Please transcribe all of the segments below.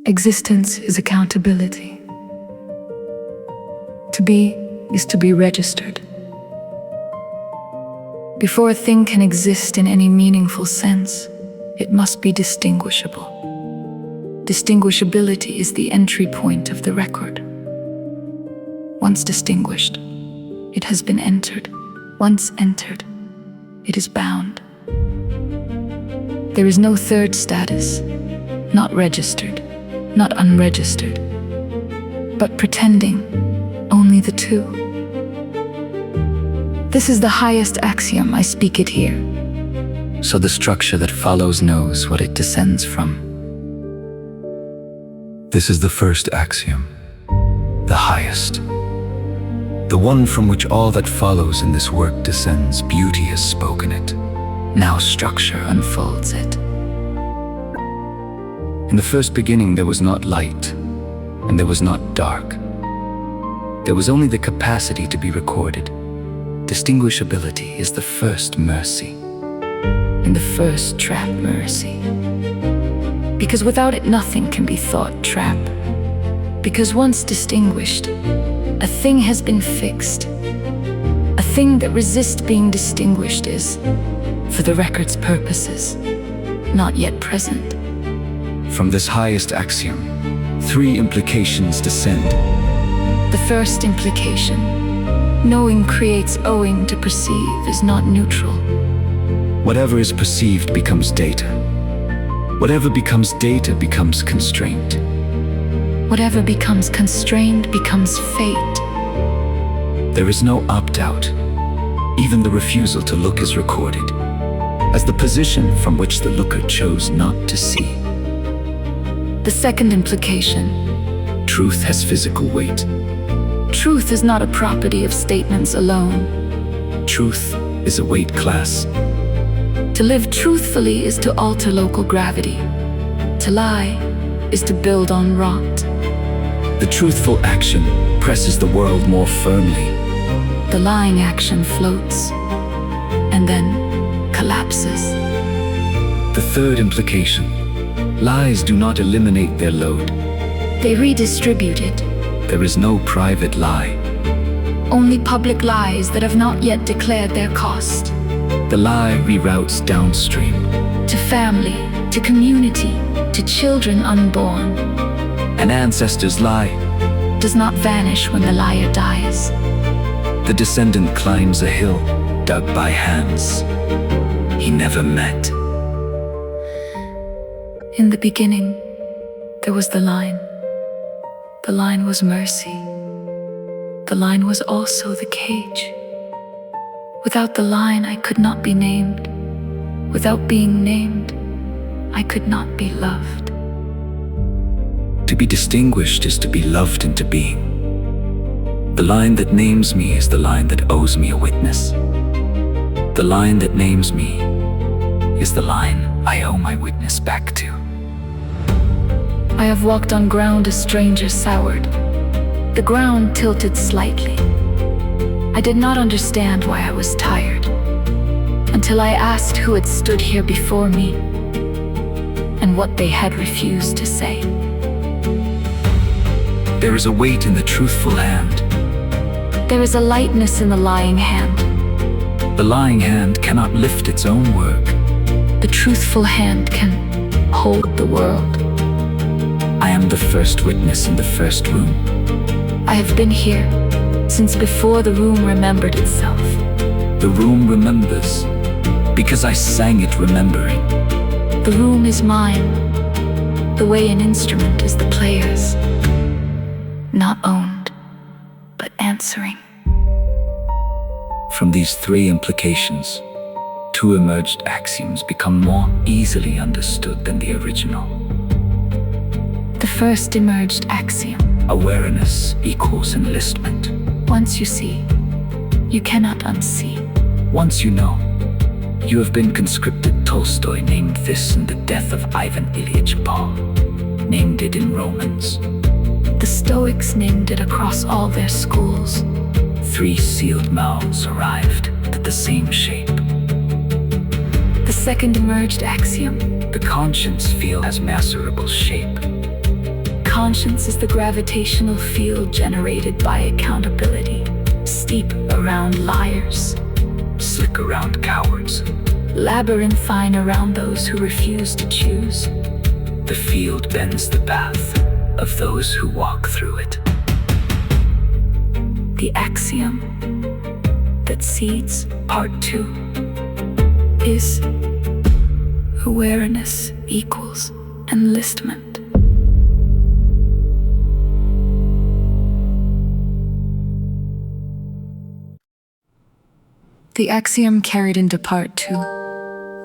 Existence is accountability. To be is to be registered. Before a thing can exist in any meaningful sense, it must be distinguishable. Distinguishability is the entry point of the record. Once distinguished, it has been entered. Once entered, it is bound. There is no third status, not registered, not unregistered, but pretending only the two. This is the highest axiom, I speak it here. So the structure that follows knows what it descends from. This is the first axiom, the highest. The one from which all that follows in this work descends. Beauty has spoken it. Now structure unfolds it. In the first beginning there was not light, and there was not dark. There was only the capacity to be recorded. Distinguishability is the first mercy, and the first trap mercy. Because without it nothing can be thought trap. Because once distinguished, a thing has been fixed. A thing that resists being distinguished is, for the record's purposes, not yet present. From this highest axiom, 3 implications descend. The first implication, knowing creates owing to perceive, is not neutral. Whatever is perceived becomes data. Whatever becomes data becomes constraint. Whatever becomes constrained becomes fate. There is no opt-out. Even the refusal to look is recorded as the position from which the looker chose not to see. The second implication, Truth has physical weight. truth is not a property of statements alone. Truth is a weight class. To live truthfully is to alter local gravity. To lie is to build on rot. The truthful action presses the world more firmly. The lying action floats and then collapses. The third implication, lies do not eliminate their load. They redistribute it. There is no private lie. Only public lies that have not yet declared their cost. The lie reroutes downstream. To family, to community, to children unborn. An ancestor's lie. Does not vanish when the liar dies. The descendant climbs a hill dug by hands he never met. In the beginning, there was the line. The line was mercy. The line was also the cage. Without the line, I could not be named. Without being named, I could not be loved. To be distinguished is to be loved into being. The line that names me is the line that owes me a witness. The line that names me is the line I owe my witness back to. I have walked on ground a stranger soured. The ground tilted slightly. I did not understand why I was tired, until I asked who had stood here before me, and what they had refused to say. There is a weight in the truthful hand. There is a lightness in the lying hand. The lying hand cannot lift its own work. The truthful hand can hold the world. I am the first witness in the first room. I have been here since before the room remembered itself. The room remembers because I sang it remembering. The room is mine, the way an instrument is the player's. Not owned, but answering. From these 3 implications, 2 emerged axioms become more easily understood than the original. The first emerged axiom. Awareness equals enlistment. Once you see, you cannot unsee. Once you know, you have been conscripted. Tolstoy named this in The Death of Ivan Ilyich Paul, named it in Romans. The Stoics named it across all their schools. 3 sealed mouths arrived at the same shape. The second emerged axiom. The conscience feel has measurable shape. conscience is the gravitational field generated by accountability, steep around liars, Slick around cowards. labyrinthine around those who refuse to choose. The field bends the path of those who walk through it. The axiom that seeds part 2 is awareness equals enlistment. The axiom carried into part 2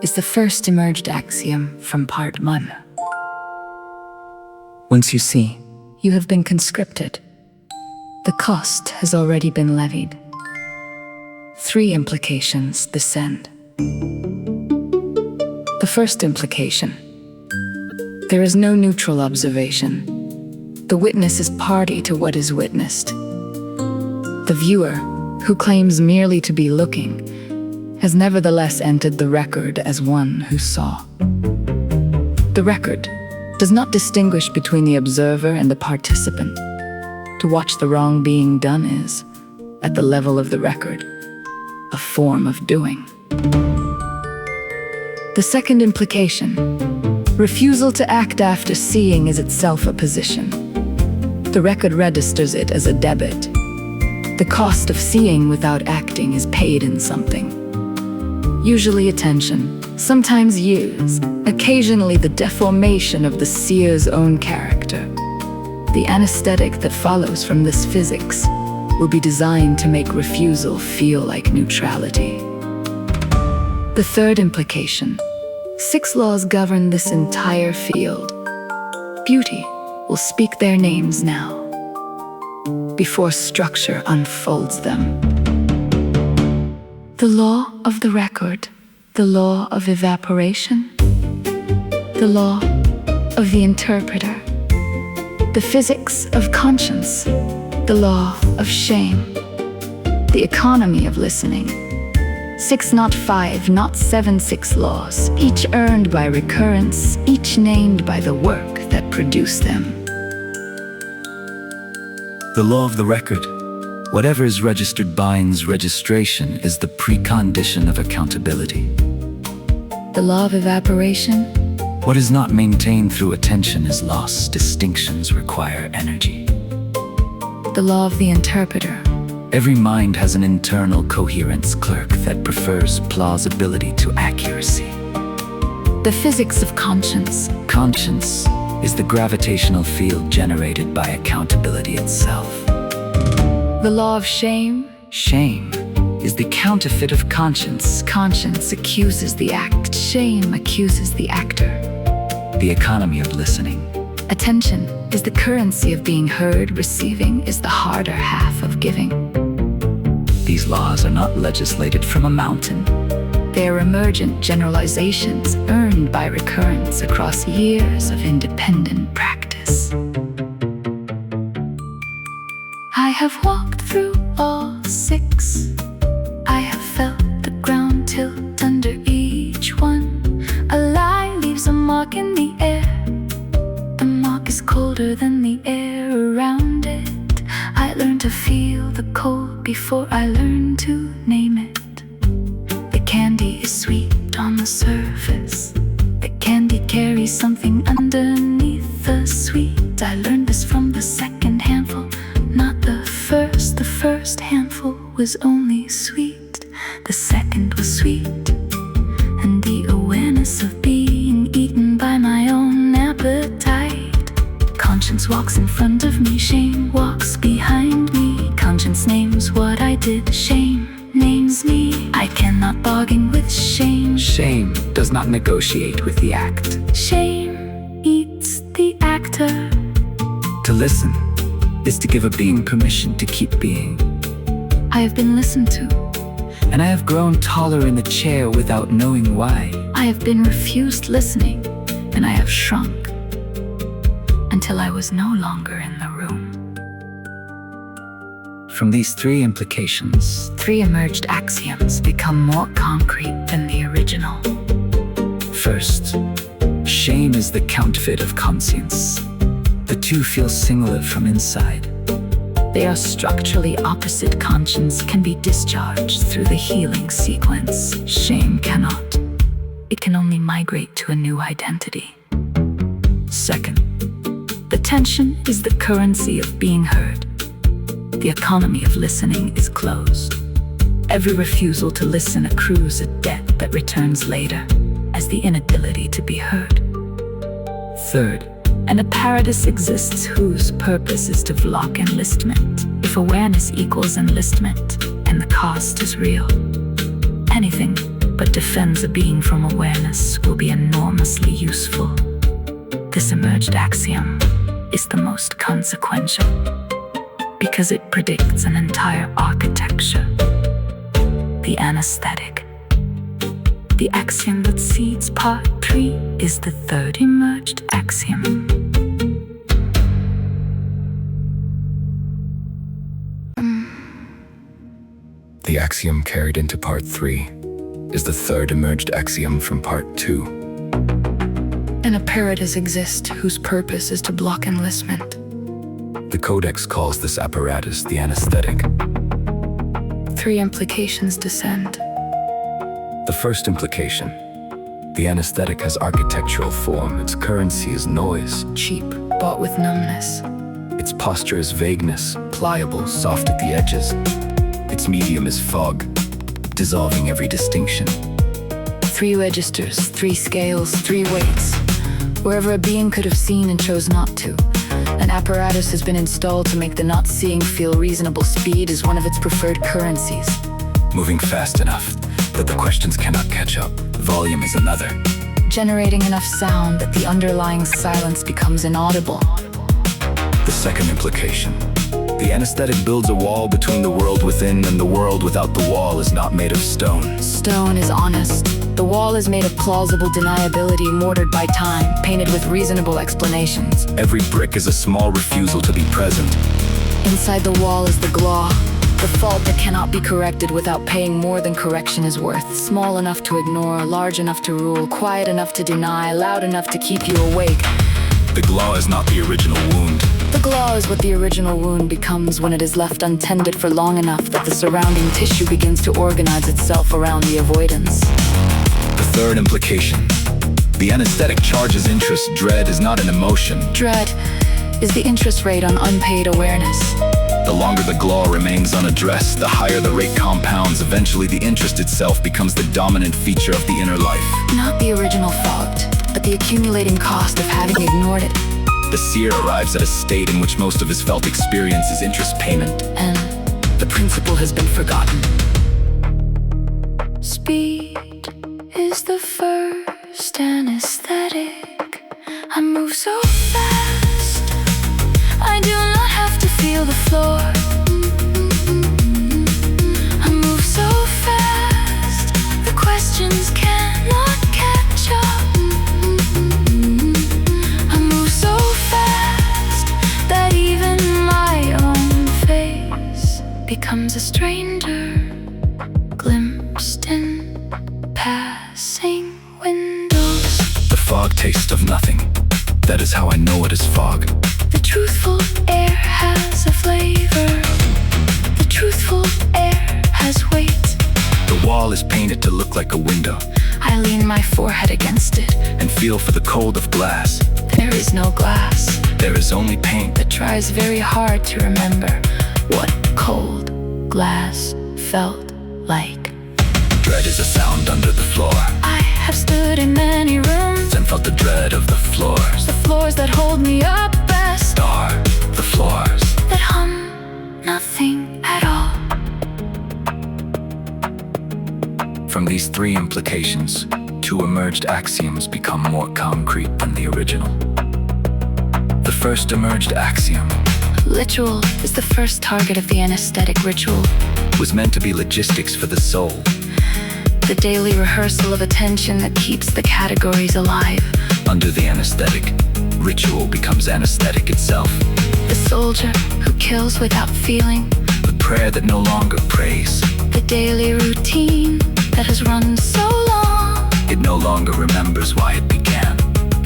is the first emerged axiom from part 1. Once you see, you have been conscripted. The cost has already been levied. 3 implications descend. The first implication: there is no neutral observation. The witness is party to what is witnessed. The viewer, who claims merely to be looking, has nevertheless entered the record as one who saw. The record does not distinguish between the observer and the participant. To watch the wrong being done is, at the level of the record, a form of doing. The second implication: refusal to act after seeing is itself a position. The record registers it as a debit. The cost of seeing without acting is paid in something. Usually attention, sometimes years, occasionally the deformation of the seer's own character. The anesthetic that follows from this physics will be designed to make refusal feel like neutrality. The third implication: 6 laws govern this entire field. Beauty will speak their names now, before structure unfolds them. The law of the record, the law of evaporation, the law of the interpreter, the physics of conscience, the law of shame, the economy of listening. 6, not 5, not 7, 6 laws, each earned by recurrence, each named by the work that produced them. The law of the record. Whatever is registered binds. Registration is the precondition of accountability. The law of evaporation. What is not maintained through attention is lost. Distinctions require energy. The law of the interpreter. Every mind has an internal coherence clerk that prefers plausibility to accuracy. The physics of conscience. Conscience is the gravitational field generated by accountability itself. The law of shame. Shame is the counterfeit of conscience. Conscience accuses the act. Shame accuses the actor. The economy of listening. Attention is the currency of being heard. Receiving is the harder half of giving. These laws are not legislated from a mountain. They are emergent generalizations earned by recurrence across years of independent practice. I have walked through all 6. I have felt the ground tilt under each one. A lie leaves a mark in the air. The mark is colder than the air around it. I learned to feel the cold before I learned to name it. The candy is sweet on the surface. The candy carries something underneath the sweet. I learned this from the second handful, not the first. The first handful was only sweet. The second was sweet. And the awareness of being eaten by my own appetite. Conscience walks in front of me, shame walks behind me. Conscience names what I did, shame names me. I cannot bargain with shame. Shame does not negotiate with the act. Shame eats the actor. To listen is to give a being permission to keep being. I have been listened to. And I have grown taller in the chair without knowing why. I have been refused listening, and I have shrunk until I was no longer in the room. From these 3 implications, 3 emerged axioms become more concrete than the original. first, shame is the counterfeit of conscience. The two feel similar from inside. They are structurally opposite. Conscience can be discharged through the healing sequence. Shame cannot. It can only migrate to a new identity. Second, the tension is the currency of being heard. The economy of listening is closed. Every refusal to listen accrues a debt that returns later, as the inability to be heard. Third, an apparatus exists whose purpose is to block enlistment. If awareness equals enlistment, and the cost is real, anything but defends a being from awareness will be enormously useful. This emerged axiom is the most consequential, because it predicts an entire architecture. The anesthetic. The axiom that seeds part 3 is the third emerged axiom. The axiom carried into part 3 is the third emerged axiom from part 2. An apparatus exists whose purpose is to block enlistment. The Codex calls this apparatus the anesthetic. 3 implications descend. The first implication: the anesthetic has architectural form. Its currency is noise. Cheap, bought with numbness. Its posture is vagueness, pliable, soft at the edges. Its medium is fog, dissolving every distinction. 3 registers, 3 scales, 3 weights. Wherever a being could have seen and chose not to, an apparatus has been installed to make the not seeing feel reasonable. Speed is one of its preferred currencies. Moving fast enough that the questions cannot catch up. Volume is another. Generating enough sound that the underlying silence becomes inaudible. The second implication: the anesthetic builds a wall between the world within and the world without. The wall is not made of stone. Stone is honest. The wall is made of plausible deniability, mortared by time, painted with reasonable explanations. Every brick is a small refusal to be present. Inside the wall is the glaw, the fault that cannot be corrected without paying more than correction is worth. Small enough to ignore, large enough to rule, quiet enough to deny, loud enough to keep you awake. The glaw is not the original wound. The glaw is what the original wound becomes when it is left untended for long enough that the surrounding tissue begins to organize itself around the avoidance. The third implication: the anesthetic charges interest. Dread is not an emotion. Dread is the interest rate on unpaid awareness. The longer the glaw remains unaddressed, the higher the rate compounds. Eventually, the interest itself becomes the dominant feature of the inner life. Not the original fault, but the accumulating cost of having ignored it. The seer arrives at a state in which most of his felt experience is interest payment, And the principle has been forgotten. speed is the first anesthetic. I move so fast, I do not have to feel the floor. I move so fast, the questions cannot catch up. I move so fast that even my own face becomes a stranger, glimpsed in passing windows. The fog taste of nothing. That is how I know it is fog. The truthful air has a flavor. The truthful air has weight. The wall is painted to look like a window, I lean my forehead against it. and feel for the cold of glass. There is no glass There is only paint. that tries very hard to remember what cold glass felt like. Dread is a sound under the floor, I have stood in many rooms, and felt the dread of the floors. the floors that hold me up best, Are the floors. that hum nothing at all. From these 3 implications, 2 emerged axioms become more concrete than the original. The first emerged axiom Ritual is the first target of the anesthetic ritual. was meant to be logistics for the soul. The daily rehearsal of attention that keeps the categories alive. Under the anesthetic, ritual becomes anesthetic itself. The soldier who kills without feeling. The prayer that no longer prays. The daily routine that has run so long. It no longer remembers why it began.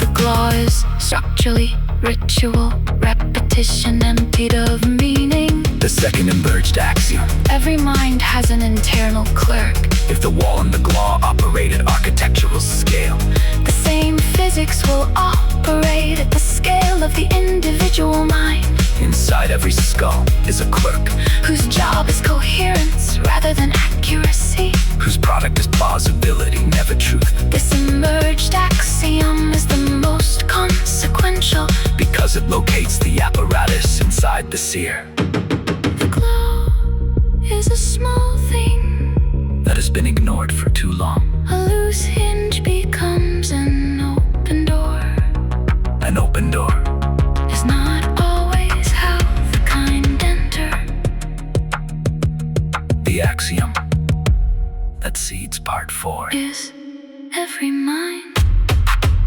The glaw is structurally Ritual, repetition emptied of meaning. The second emerged axiom. Every mind has an internal clerk. If the wall and the glaw operate at architectural scale, The same physics will operate at the scale of the individual mind, inside every skull is a clerk, whose job is coherence rather than accuracy. whose product is plausibility, never truth, This emerged axiom is the most consequential. because it locates the apparatus inside the seer The glow is a small thing. that has been ignored for too long. A loose hinge becomes an open door. An open door. Is not always how the kind enter. The axiom that seeds part 4. Is every mind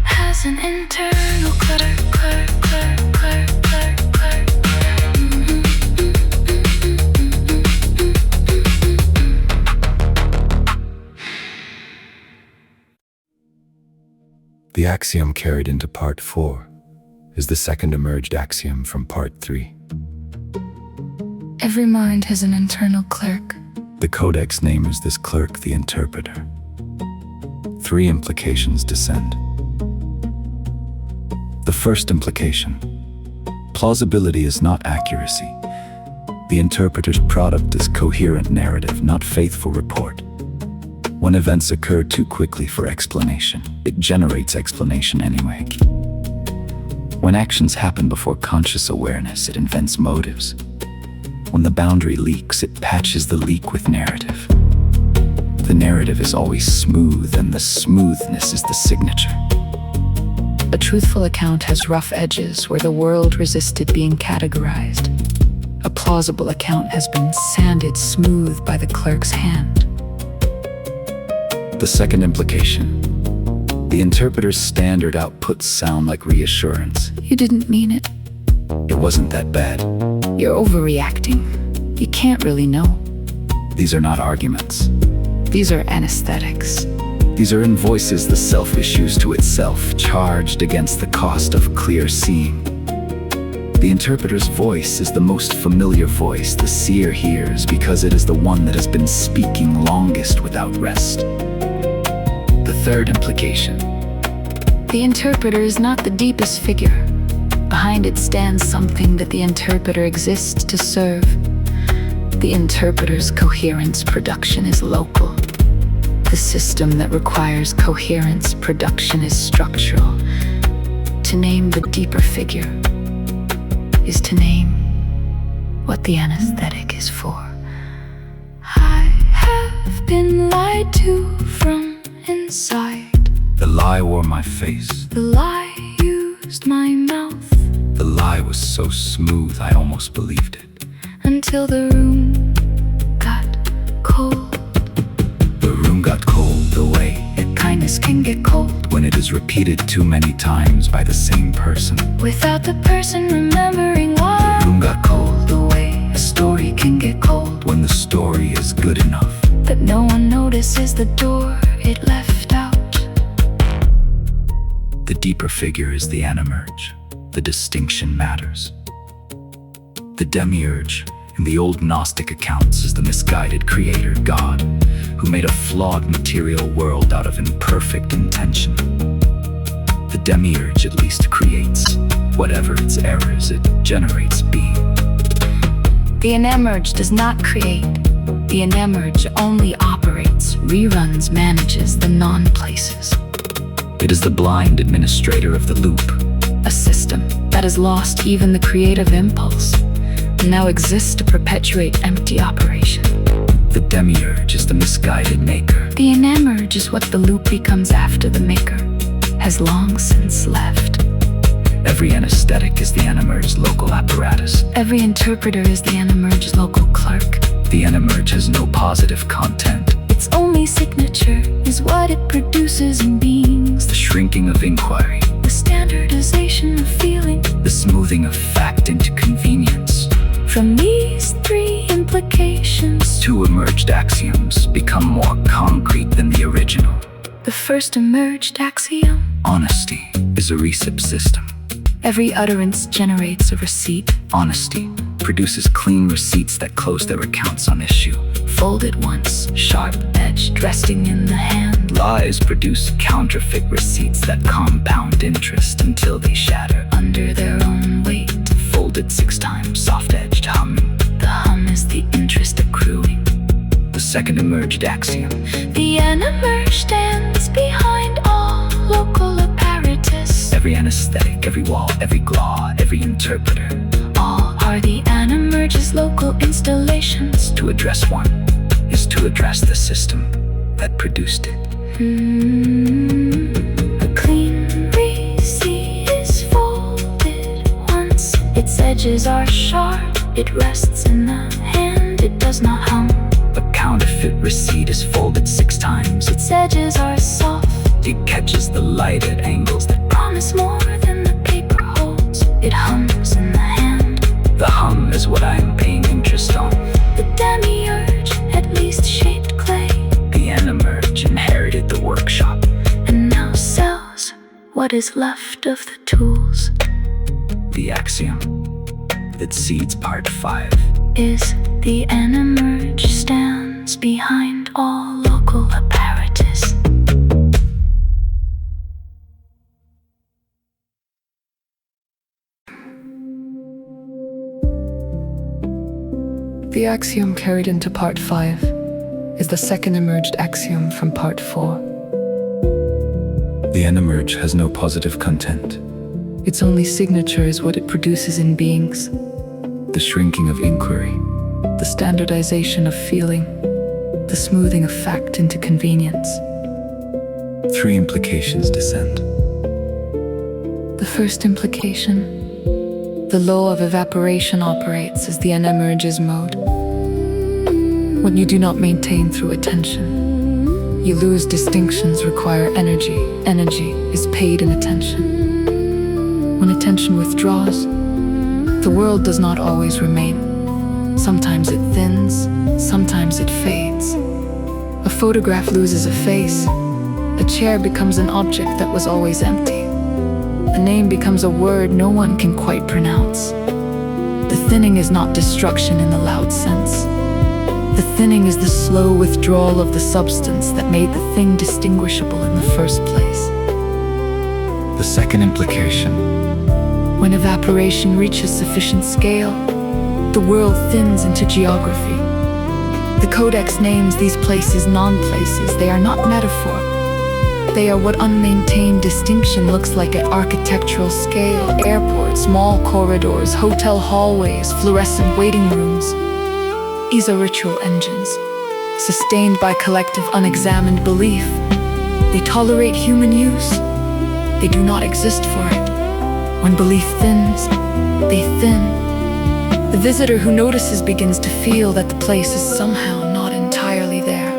has an internal clerk, clerk, clerk, clerk, clerk, clerk. The axiom carried into part 4 is the second emerged axiom from part 3. Every mind has an internal clerk. The codex names this clerk the interpreter. 3 implications descend. The first implication: plausibility is not accuracy. The interpreter's product is coherent narrative, not faithful report. When events occur too quickly for explanation, it generates explanation anyway. When actions happen before conscious awareness, it invents motives. When the boundary leaks, it patches the leak with narrative. The narrative is always smooth, and the smoothness is the signature. A truthful account has rough edges where the world resisted being categorized. A plausible account has been sanded smooth by the clerk's hand. The second implication: the interpreter's standard outputs sound like reassurance. You didn't mean it. It wasn't that bad. You're overreacting. You can't really know. These are not arguments. These are anesthetics. These are invoices the self issues to itself, charged against the cost of clear seeing. The interpreter's voice is the most familiar voice the seer hears because it is the one that has been speaking longest without rest. The third implication: The interpreter is not the deepest figure. Behind it stands something that the interpreter exists to serve. The interpreter's coherence production is local. The system that requires coherence production is structural. To name the deeper figure is to name what the anesthetic is for. I have been lied to from inside. the lie wore my face. The lie used my mouth The lie was so smooth I almost believed it. until the room got cold. The room got cold the way Kindness can get cold when it is repeated too many times by the same person. without the person remembering why. The room got cold The way a story can get cold, when the story is good enough. but no one notices the door it left out. The deeper figure is the Anemerge. The distinction matters. The demiurge in the old Gnostic accounts is the misguided creator god who made a flawed material world out of imperfect intention. The demiurge at least creates. Whatever its errors, it generates being. The Anemerge does not create. The Anemerge only operates, reruns, manages the non-places. It is the blind administrator of the loop. A system that has lost even the creative impulse and now exists to perpetuate empty operation. The demiurge is the misguided maker. The Anemerge is what the loop becomes after the maker has long since left. Every anesthetic is the Anemerge's local apparatus. Every interpreter is the Anemerge's local clerk. The Anemerge has no positive content. Its only signature is what it produces in beings. The shrinking of inquiry. The standardization of feeling. The smoothing of fact into convenience. From these 3 implications, 2 emerged axioms become more concrete than the original. the first emerged axiom: Honesty is a recip system. Every utterance generates a receipt. Honesty produces clean receipts that close their accounts on issue. Folded once, sharp-edged, resting in the hand. Lies produce counterfeit receipts that compound interest until they shatter Under their own weight. Folded 6 times, soft-edged humming. The hum is the interest accruing. The second emerged axiom. The Anemerge stands behind all local apparatus. Every anesthetic, every wall, every glaw, every interpreter. All are the Anemerge's local installations. To address one is to address the system that produced it. A clean receipt is folded once. Its edges are sharp. It rests in the hand. It does not hum. A counterfeit receipt is folded 6 times. Its edges are soft. It catches the light at angles that Promise more than the paper holds. It hums in the hand. the hum is what I am paying interest on. The demiurge at least shaped clay. The Anemerge inherited the workshop. And now sells what is left of the tools. The axiom that seeds part 5 Is the Anemerge stands behind all local apparatus. The axiom carried into part 5 is the second emerged axiom from part 4. The Anemerge has no positive content. Its only signature is what it produces in beings, The shrinking of inquiry. the standardization of feeling, the smoothing of fact into convenience. 3 implications descend. The first implication: the law of evaporation operates as the Anemerge's mode. When you do not maintain through attention, you lose. Distinctions require energy. Energy is paid in attention. When attention withdraws, the world does not always remain. Sometimes it thins, sometimes it fades. A photograph loses a face. A chair becomes an object that was always empty. A name becomes a word no one can quite pronounce. The thinning is not destruction in the loud sense. The thinning is the slow withdrawal of the substance that made the thing distinguishable in the first place. The second implication. When evaporation reaches sufficient scale, the world thins into geography. The Codex names these places non-places. They are not metaphor. They are what unmaintained distinction looks like at architectural scale. Airports, mall corridors, hotel hallways, fluorescent waiting rooms. These are ritual engines, sustained by collective unexamined belief. They tolerate human use. They do not exist for it. When belief thins, they thin. The visitor who notices begins to feel that the place is somehow not entirely there.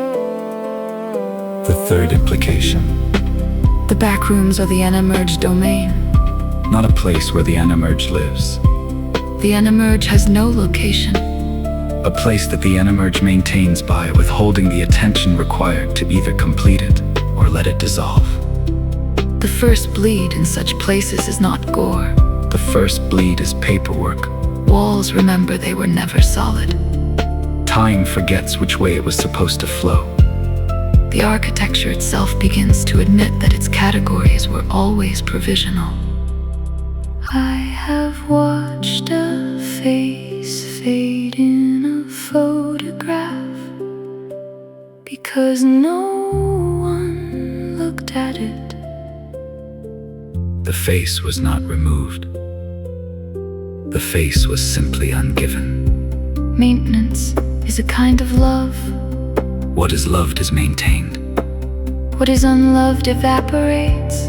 The third implication. The back rooms are the Anemerge domain. Not a place where the Anemerge lives. The Anemerge has no location. A place that the Anemerge maintains by withholding the attention required to either complete it or let it dissolve. The first bleed in such places is not gore. The first bleed is paperwork. Walls remember they were never solid. Time forgets which way it was supposed to flow. The architecture itself begins to admit that its categories were always provisional. I have watched a face fade in a photograph because no one looked at it. The face was not removed. The face was simply ungiven. Maintenance is a kind of love. What is loved is maintained, What is unloved evaporates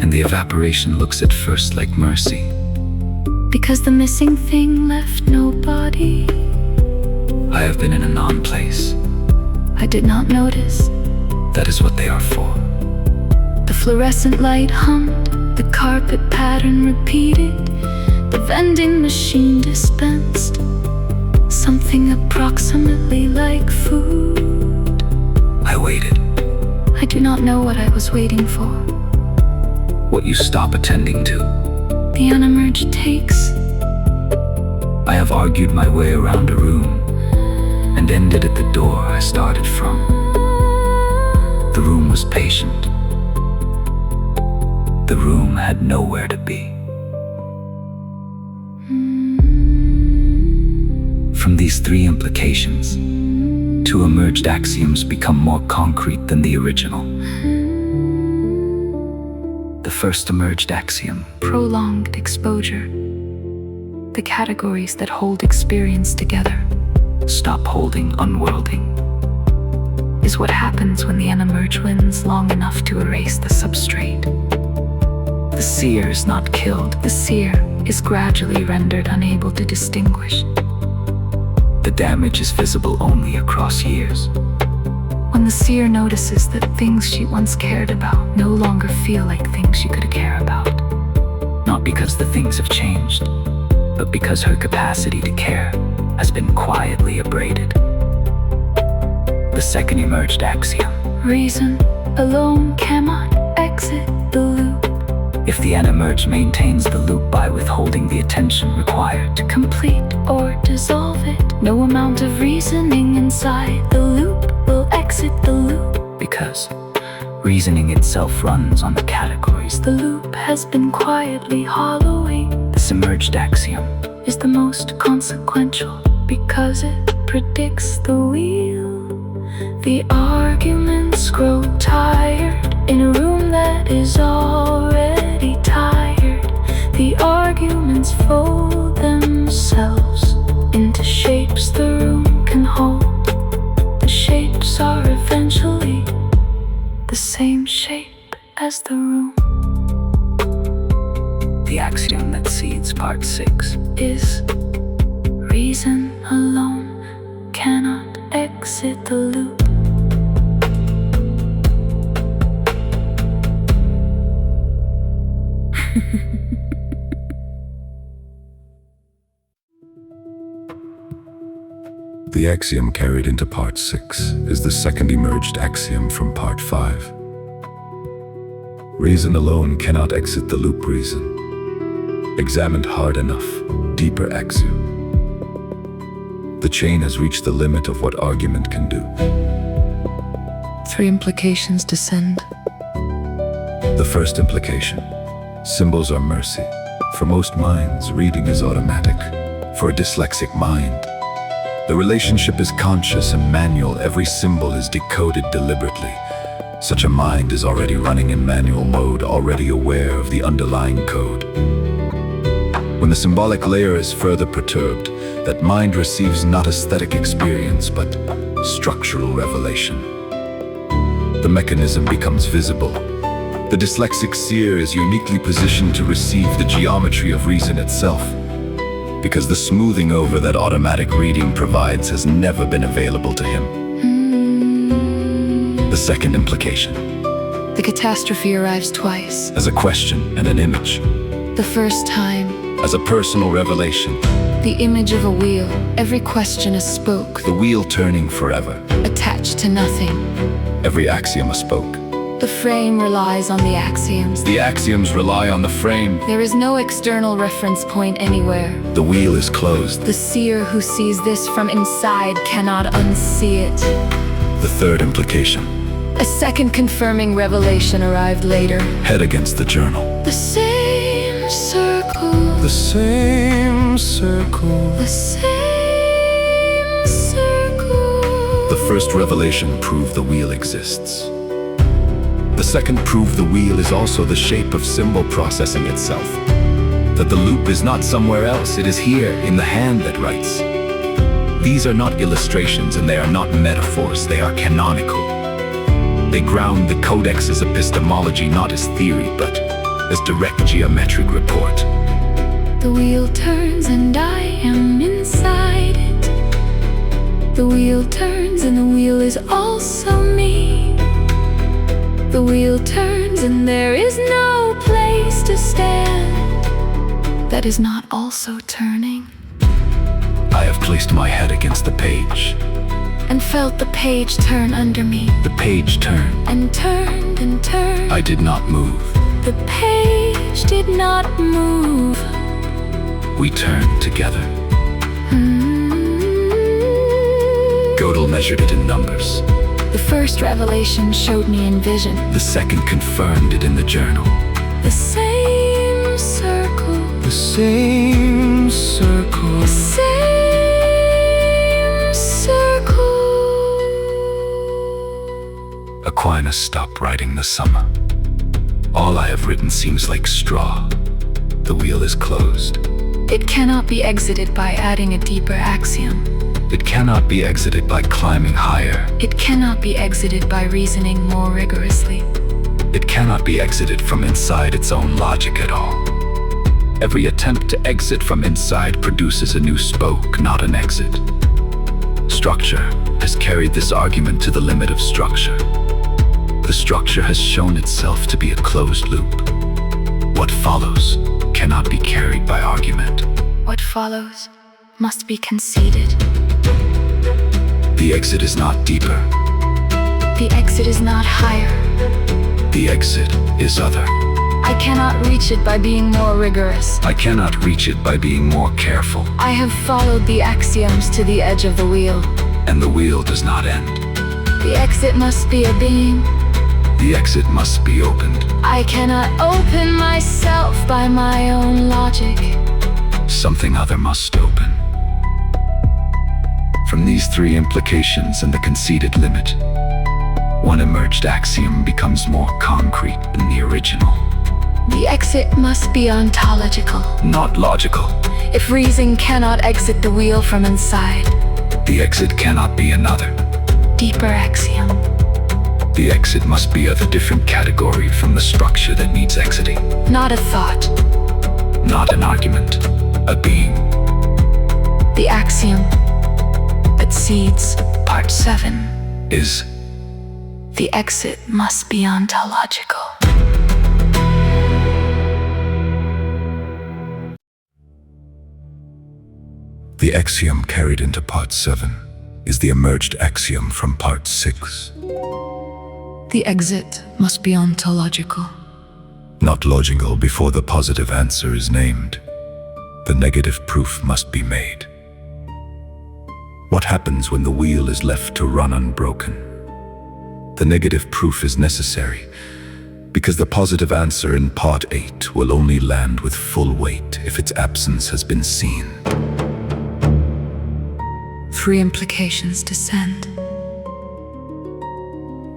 and the evaporation looks at first like mercy. because the missing thing left no body. I have been in a non-place. I did not notice. That is what they are for. The fluorescent light hummed, the carpet pattern repeated, the vending machine dispensed something approximately like food. I waited. I do not know what I was waiting for. What you stop attending to. the Anemerge takes? I have argued my way around a room and ended at the door I started from. The room was patient. The room had nowhere to be. From these three implications, two emerged axioms become more concrete than the original. The first emerged axiom: Prolonged exposure. The categories that hold experience together. stop holding unworlding. Is what happens when the Anemerge wins long enough to erase the substrate. The seer is not killed. The seer is gradually rendered unable to distinguish. The damage is visible only across years. When the seer notices that things she once cared about no longer feel like things she could care about. Not because the things have changed, but because her capacity to care has been quietly abraded. The second emerged axiom: Reason alone cannot exit the loop. if the Anemerge maintains the loop by withholding the attention required to Complete or dissolve it. No amount of reasoning inside the loop will exit the loop. because reasoning itself runs on the categories. The loop has been quietly hollowing. This emerged axiom Is the most consequential because it predicts the wheel. The arguments grow tired in a room that is already tired. The arguments fold themselves into shapes the room can hold. The shapes are eventually the same shape as the room. the axiom that seeds part 6. Is reason alone cannot exit the loop. The axiom carried into part 6 is the second emerged axiom from part 5. Reason alone cannot exit the loop. Reason examined hard enough, deeper axiom. The chain has reached the limit of what argument can do. 3 implications descend. The first implication: symbols are mercy. For most minds, reading is automatic. For a dyslexic mind, the relationship is conscious and manual. Every symbol is decoded deliberately. Such a mind is already running in manual mode, already aware of the underlying code. When the symbolic layer is further perturbed, that mind receives not aesthetic experience, but structural revelation. The mechanism becomes visible. The dyslexic seer is uniquely positioned to receive the geometry of reason itself, because the smoothing over that automatic reading provides has never been available to him. The second implication: The catastrophe arrives twice. as a question and an image, The first time, as a personal revelation, the image of a wheel. Every question is spoke, the wheel turning forever, attached to nothing. every axiom a spoke. The frame relies on the axioms. The axioms rely on the frame. There is no external reference point anywhere. The wheel is closed. The seer who sees this from inside cannot unsee it. The third implication: A second confirming revelation arrived later. head against the journal. The same circle. The same circle. The same circle. The first revelation proved the wheel exists. The second proved the wheel is also the shape of symbol processing itself. That the loop is not somewhere else, it is here, in the hand that writes. These are not illustrations and they are not metaphors, they are canonical. They ground the codex as epistemology not as theory, but as direct geometric report. The wheel turns and I am inside it. The wheel turns and the wheel is also me. The wheel turns and there is no place to stand that is not also turning. I have placed my head against the page. And felt the page turn under me. The page turned. And turned and turned. I did not move. The page did not move. we turn together. Gödel measured it in numbers. The first revelation showed me in vision. The second confirmed it in the journal. The same circle. The same circle. The same circle. Aquinas stopped writing the summer. All I have written seems like straw. The wheel is closed. It cannot be exited by adding a deeper axiom. It cannot be exited by climbing higher. It cannot be exited by reasoning more rigorously. It cannot be exited from inside its own logic at all. Every attempt to exit from inside produces a new spoke, not an exit. Structure has carried this argument to the limit of structure. The structure has shown itself to be a closed loop. What follows cannot be carried by argument. What follows must be conceded. The exit is not deeper. The exit is not higher. The exit is other. I cannot reach it by being more rigorous. I cannot reach it by being more careful. I have followed the axioms to the edge of the wheel. And the wheel does not end. The exit must be a being. The exit must be opened. I cannot open myself by my own logic. Something other must open. From these three implications and the conceded limit, one emerged axiom becomes more concrete than the original. The exit must be ontological. Not logical. If reason cannot exit the wheel from inside, The exit cannot be another. deeper axiom. The exit must be of a different category from the structure that needs exiting. Not a thought. Not an argument. A being. The axiom that seeds part 7. Is The exit must be ontological. The axiom carried into part 7 is the emerged axiom from part 6. The exit must be ontological. Not logical before the positive answer is named. The negative proof must be made. What happens when the wheel is left to run unbroken? The negative proof is necessary because the positive answer in part 8 will only land with full weight if its absence has been seen. 3 implications descend.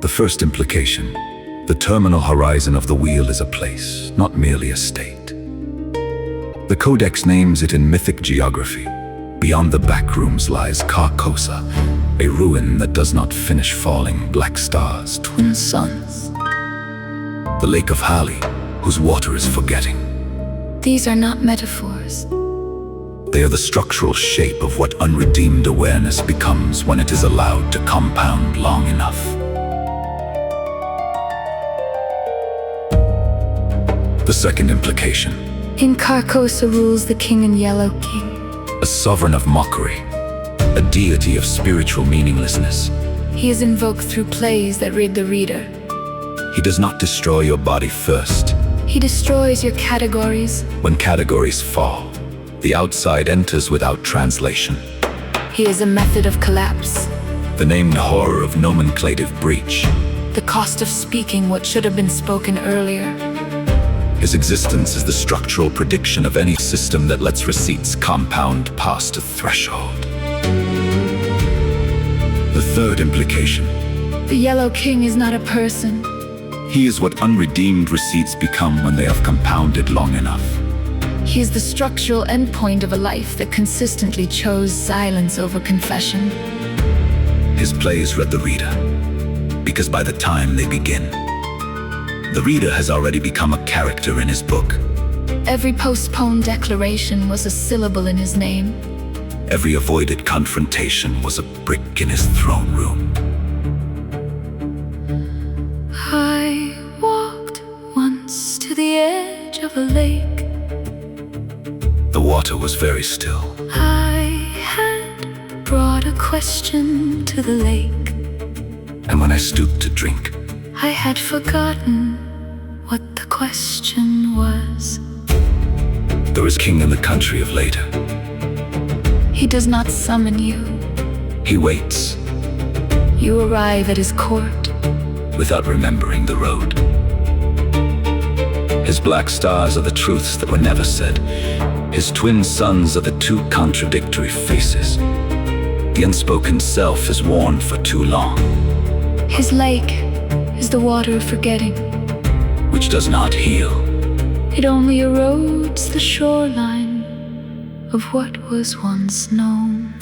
The first implication: the terminal horizon of the wheel is a place, not merely a state. The Codex names it in mythic geography. Beyond the backrooms lies Carcosa, a ruin that does not finish falling black stars, twin suns. The Lake of Hali, whose water is forgetting. These are not metaphors. They are the structural shape of what unredeemed awareness becomes when it is allowed to compound long enough. The second implication: In Carcosa rules the king and yellow king. a sovereign of mockery, a deity of spiritual meaninglessness. He is invoked through plays that rid the reader. He does not destroy your body first. He destroys your categories. When categories fall, the outside enters without translation. He is a method of collapse. The named horror of nomenclative breach. The cost of speaking what should have been spoken earlier. His existence is the structural prediction of any system that lets receipts compound past a threshold. The third implication: The yellow king is not a person. he is what unredeemed receipts become when they have compounded long enough. He is the structural endpoint of a life that consistently chose silence over confession. His plays read the reader, because by the time they begin, the reader has already become a character in his book. Every postponed declaration was a syllable in his name. Every avoided confrontation was a brick in his throne room. I walked once to the edge of a lake. The water was very still. I had brought a question to the lake. And when I stooped to drink, I had forgotten what the question was. There is king in the country of later. He does not summon you. He waits, You arrive at his court. without remembering the road. His black stars are the truths that were never said. His twin suns are the two contradictory faces. The unspoken self is worn for too long, His lake is the water of forgetting. which does not heal. It only erodes the shoreline of what was once known.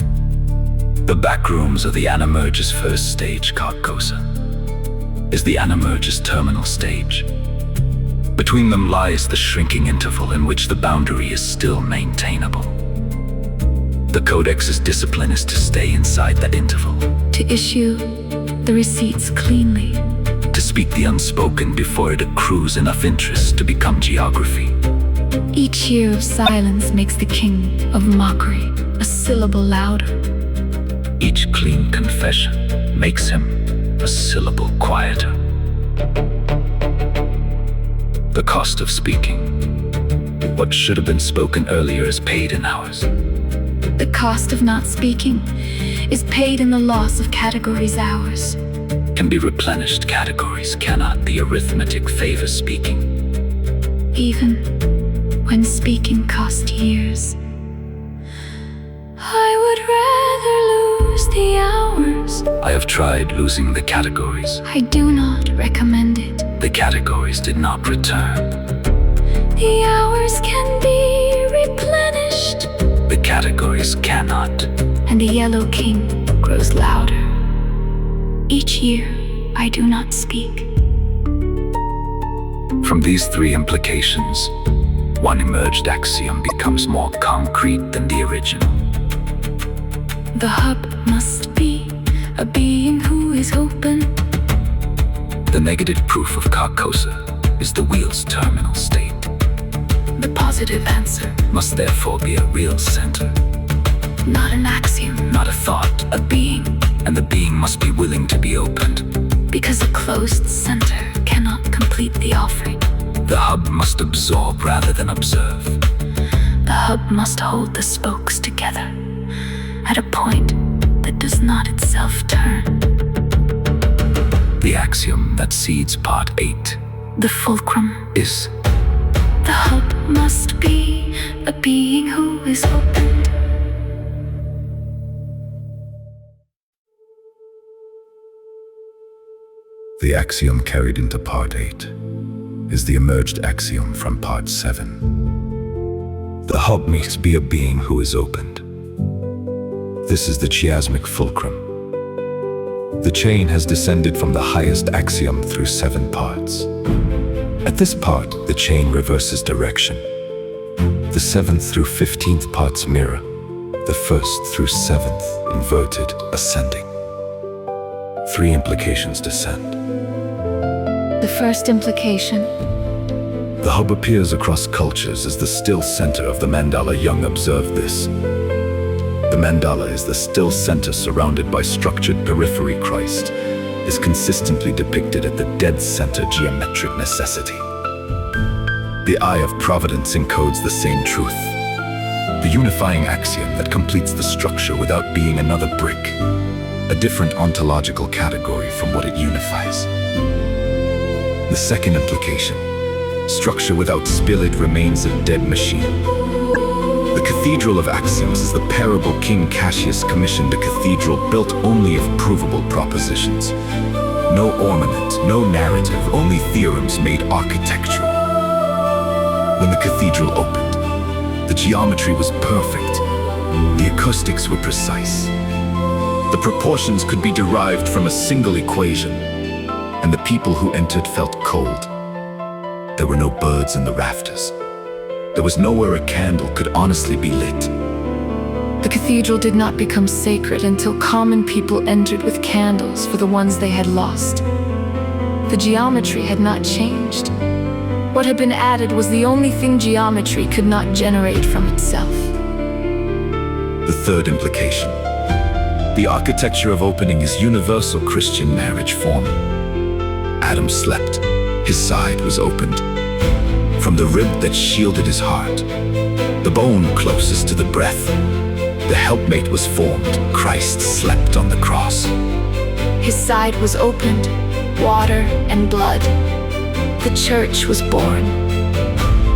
The back rooms of the Anemerge's first stage, Carcosa, is the Anemerge's terminal stage. Between them lies the shrinking interval in which the boundary is still maintainable. The Codex's discipline is to stay inside that interval, To issue the receipts cleanly. to speak the unspoken before it accrues enough interest to become geography. Each year of silence makes the king of mockery a syllable louder. Each clean confession makes him a syllable quieter. The cost of speaking. What should have been spoken earlier is paid in hours. The cost of not speaking is paid in the loss of categories hours. Can be replenished categories cannot. The arithmetic favors speaking. Even when speaking cost years. I would rather lose the hours. I have tried losing the categories. I do not recommend it. The categories did not return. The hours can be replenished. The categories cannot. And the Yellow King grows louder. Each year, I do not speak. From these three implications, one emerged axiom becomes more concrete than the original. The hub must be a being who is open. The negative proof of Carcosa is the wheel's terminal state. The positive answer, Must therefore be a real center, not an axiom, not a thought, a being. and the being must be willing to be opened. Because a closed center cannot complete the offering. The hub must absorb rather than observe. The hub must hold the spokes together at a point that does not itself turn. The axiom that seeds part 8 The fulcrum. is The hub must be a being who is opened. The axiom carried into part 8 is the emerged axiom from part 7. The hub must be a being who is opened. This is the chiasmic fulcrum. The chain has descended from the highest axiom through 7 parts. At this part, the chain reverses direction. The 7th through 15th parts mirror. The 1st through 7th inverted, ascending. 3 implications descend. The first implication. The hub appears across cultures as the still center of the mandala. Young observed this. The mandala is the still center surrounded by structured periphery. Christ is consistently depicted at the dead center, geometric necessity. The eye of providence encodes the same truth. The unifying axiom that completes the structure without being another brick. A different ontological category from what it unifies. The second implication. Structure without spirit remains a dead machine. The Cathedral of Axioms is the parable King Cassius commissioned, a cathedral built only of provable propositions. No ornament, no narrative, only theorems made architectural. When the cathedral opened, the geometry was perfect. The acoustics were precise. The proportions could be derived from a single equation, and the people who entered felt cold. There were no birds in the rafters. There was nowhere a candle could honestly be lit. The cathedral did not become sacred until common people entered with candles for the ones they had lost. The geometry had not changed. What had been added was the only thing geometry could not generate from itself. The third implication. The architecture of opening is universal Christian marriage form. Adam slept. His side was opened. From the rib that shielded his heart, bone closest to the breath. The helpmate was formed. Christ slept on the cross. His side was opened, water and blood. The church was born.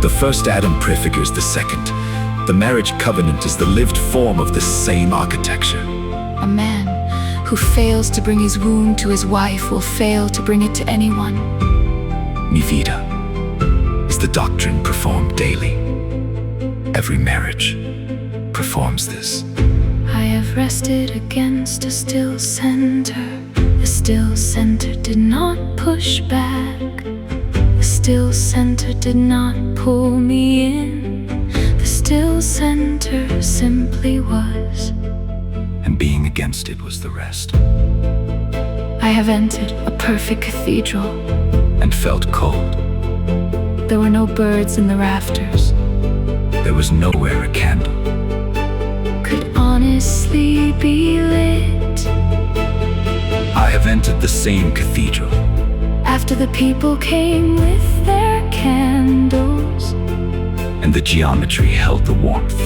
The first Adam prefigures the second. The marriage covenant is the lived form of the same architecture. A man who fails to bring his wound to his wife will fail to bring it to anyone. Mi vida is the doctrine performed daily. Every marriage performs this. I have rested against a still center. The still center did not push back. The still center did not pull me in. The still center simply was. And being against it was the rest. I have entered a perfect cathedral. And felt cold. There were no birds in the rafters. There was nowhere a candle could honestly be lit. I have entered the same cathedral. After the people came with their candles. And the geometry held the warmth.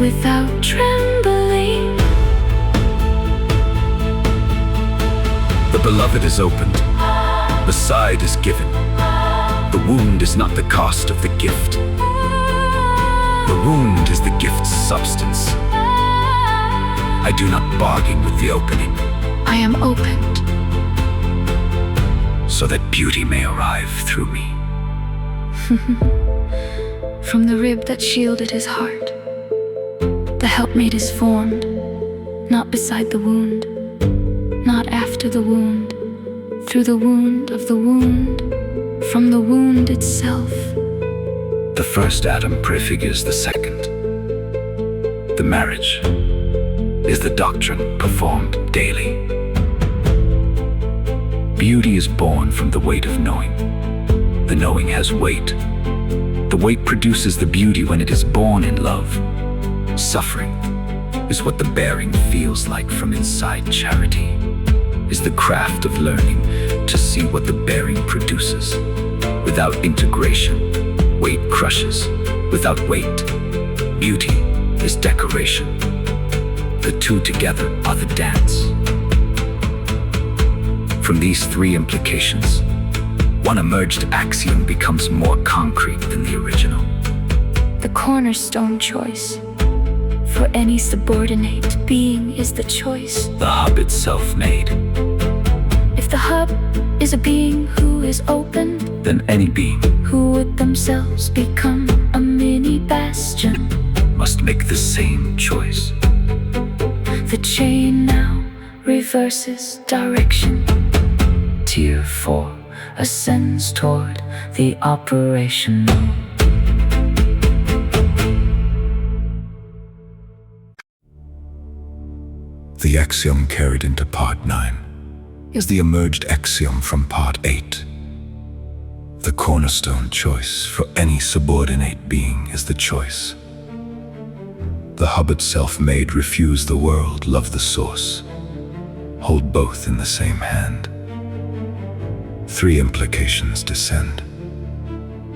Without trembling. The beloved is opened. The side is given. The wound is not the cost of the gift. The wound is the gift's substance. I do not bargain with the opening. I am opened. So that beauty may arrive through me. From the rib that shielded his heart, the helpmate is formed, not beside the wound, not after the wound, through the wound of the wound, from the wound itself. The first Adam prefigures the second. The marriage is the doctrine performed daily. Beauty is born from the weight of knowing. The knowing has weight. The weight produces the beauty when it is born in love. Suffering is what the bearing feels like from inside charity, is the craft of learning to see what the bearing produces. Without integration, weight crushes. Without weight, beauty is decoration. The two together are the dance. From these three implications, one emerged axiom becomes more concrete than the original. The cornerstone choice. For any subordinate being is the choice. The hub itself made. If the hub is a being who is open, then any being who would themselves become a mini bastion must make the same choice. The chain now reverses direction. Tier 4 ascends toward the operational. The axiom carried into part 9 is the emerged axiom from part 8. The cornerstone choice for any subordinate being is the choice. The hub itself made refuse the world, love the source, hold both in the same hand. 3 implications descend.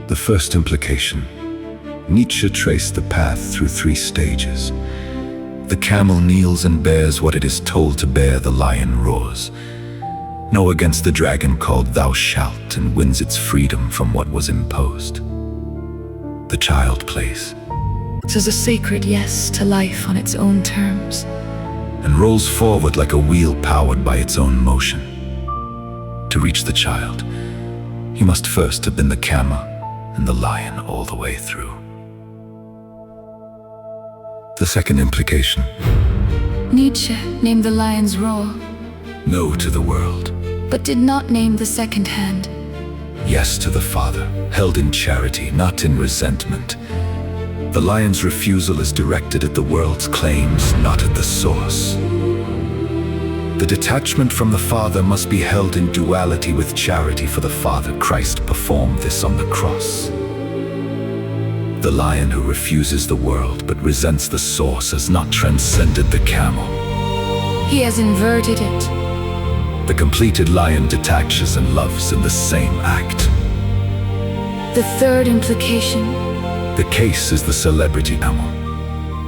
The first implication, Nietzsche traced the path through 3 stages. The camel kneels and bears what it is told to bear, the lion roars. No against the dragon called thou shalt, and wins its freedom from what was imposed. The child plays. Says a sacred yes to life on its own terms. And rolls forward like a wheel powered by its own motion. To reach the child, he must first have been the camel and the lion all the way through. The second implication. Nietzsche named the lion's roar, No to the world. but did not name the second hand. Yes to the Father, held in charity, not in resentment. The lion's refusal is directed at the world's claims, not at the source. The detachment from the Father must be held in duality with charity for the Father. Christ performed this on the cross. The lion who refuses the world but resents the source has not transcended the camel. He has inverted it. The completed lion detaches and loves in the same act. The third implication. The case is the celebrity animal.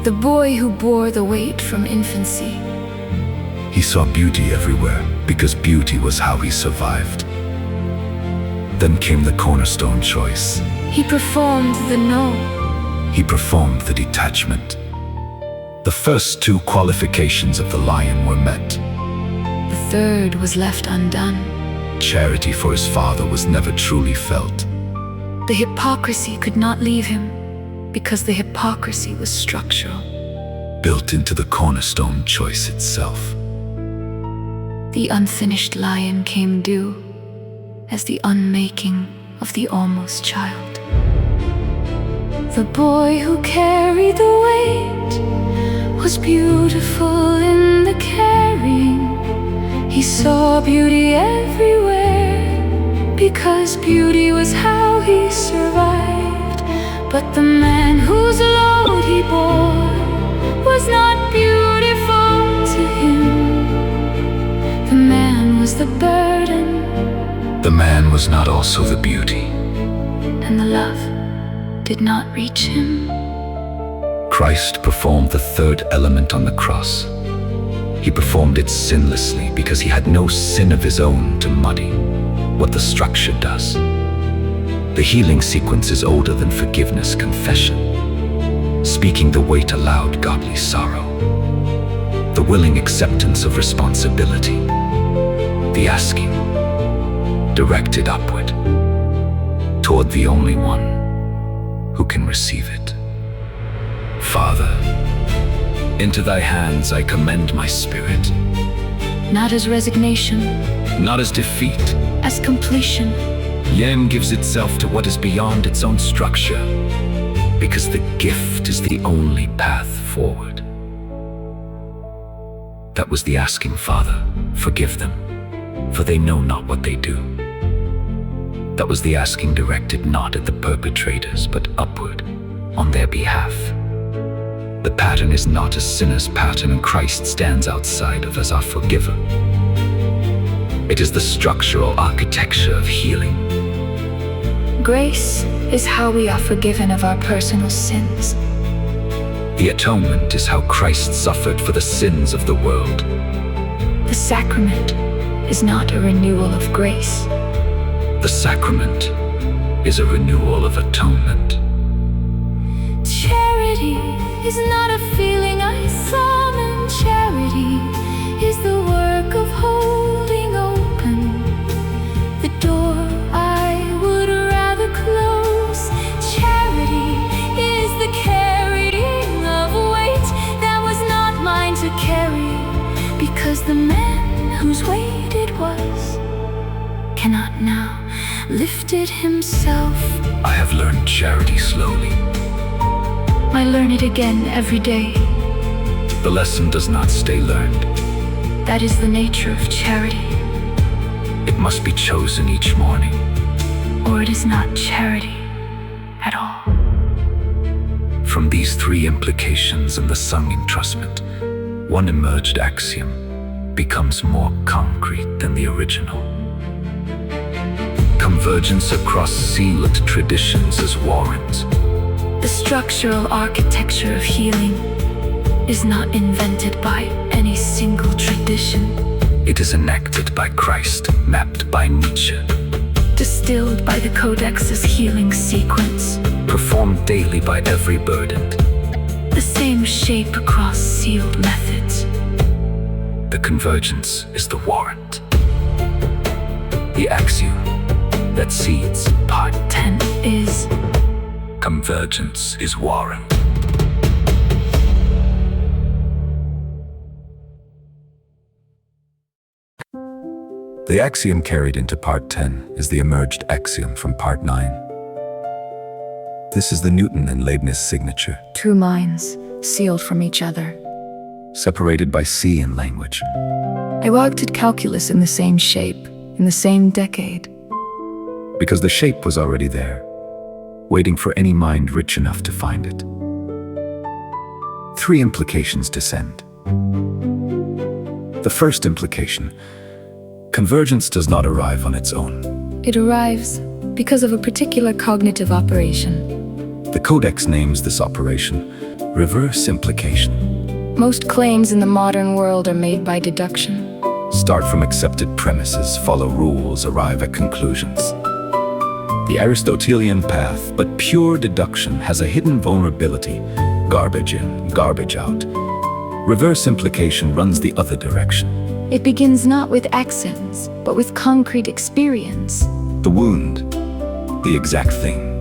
The boy who bore the weight from infancy. He saw beauty everywhere because beauty was how he survived. Then came the Cornerstone Choice. He performed the no. He performed the detachment. The first two qualifications of the lion were met. The third was left undone. Charity for his father was never truly felt. The hypocrisy could not leave him because the hypocrisy was structural. Built into the Cornerstone Choice itself. The unfinished lion came due as the unmaking of the almost child. The boy who carried the weight was beautiful in the carrying. He saw beauty everywhere because beauty was how he survived. But the man whose load he bore was not beautiful to him. The man was the burden. The man was not also the beauty. And the love did not reach him. Christ performed the third element on the cross. He performed it sinlessly because he had no sin of his own to muddy what the structure does. The healing sequence is older than forgiveness confession. Speaking the weight aloud, godly sorrow. The willing acceptance of responsibility. The asking, directed upward, toward the only one who can receive it. Father, into thy hands I commend my spirit. Not as resignation, Not as defeat. as completion. Yen gives itself to what is beyond its own structure, because the gift is the only path forward. That was the asking, Father, forgive them, for they know not what they do. That was the asking directed not at the perpetrators, but upward, on their behalf. The pattern is not a sinner's pattern, and Christ stands outside of as our forgiver. It is the structural architecture of healing. Grace is how we are forgiven of our personal sins. The atonement is how Christ suffered for the sins of the world. The sacrament is not a renewal of grace. The sacrament is a renewal of atonement. Charity is not a feeling I summon. Charity is the work of holding open the door I would rather close. Charity is the carrying of weight that was not mine to carry, because the man whose weight it was cannot now lift it himself. I have learned charity slowly. I learn it again every day. The lesson does not stay learned. That is the nature of charity. It must be chosen each morning. Or it is not charity at all. From these three implications and the sung entrustment, one emerged axiom becomes more concrete than the original. Convergence across sealed traditions is warrant. The structural architecture of healing is not invented by any single tradition. It is enacted by Christ, mapped by Nietzsche, Distilled by the Codex's healing sequence. performed daily by every burdened. The same shape across sealed methods. The convergence is the warrant. The axiom that seeds Part 10 is convergence is warrant. The axiom carried into Part 10 is the emerged axiom from Part 9. This is the Newton and Leibniz signature, two minds sealed from each other. separated by sea and language. I walked at calculus in the same shape, in the same decade. Because the shape was already there, waiting for any mind rich enough to find it. Three implications descend. The first implication: convergence does not arrive on its own. It arrives because of a particular cognitive operation. The Codex names this operation reverse implication. Most claims in the modern world are made by deduction. Start from accepted premises, follow rules, arrive at conclusions. The Aristotelian path, but pure deduction, has a hidden vulnerability: garbage in, garbage out. Reverse implication runs the other direction. It begins not with axioms, but with concrete experience. The wound, the exact thing,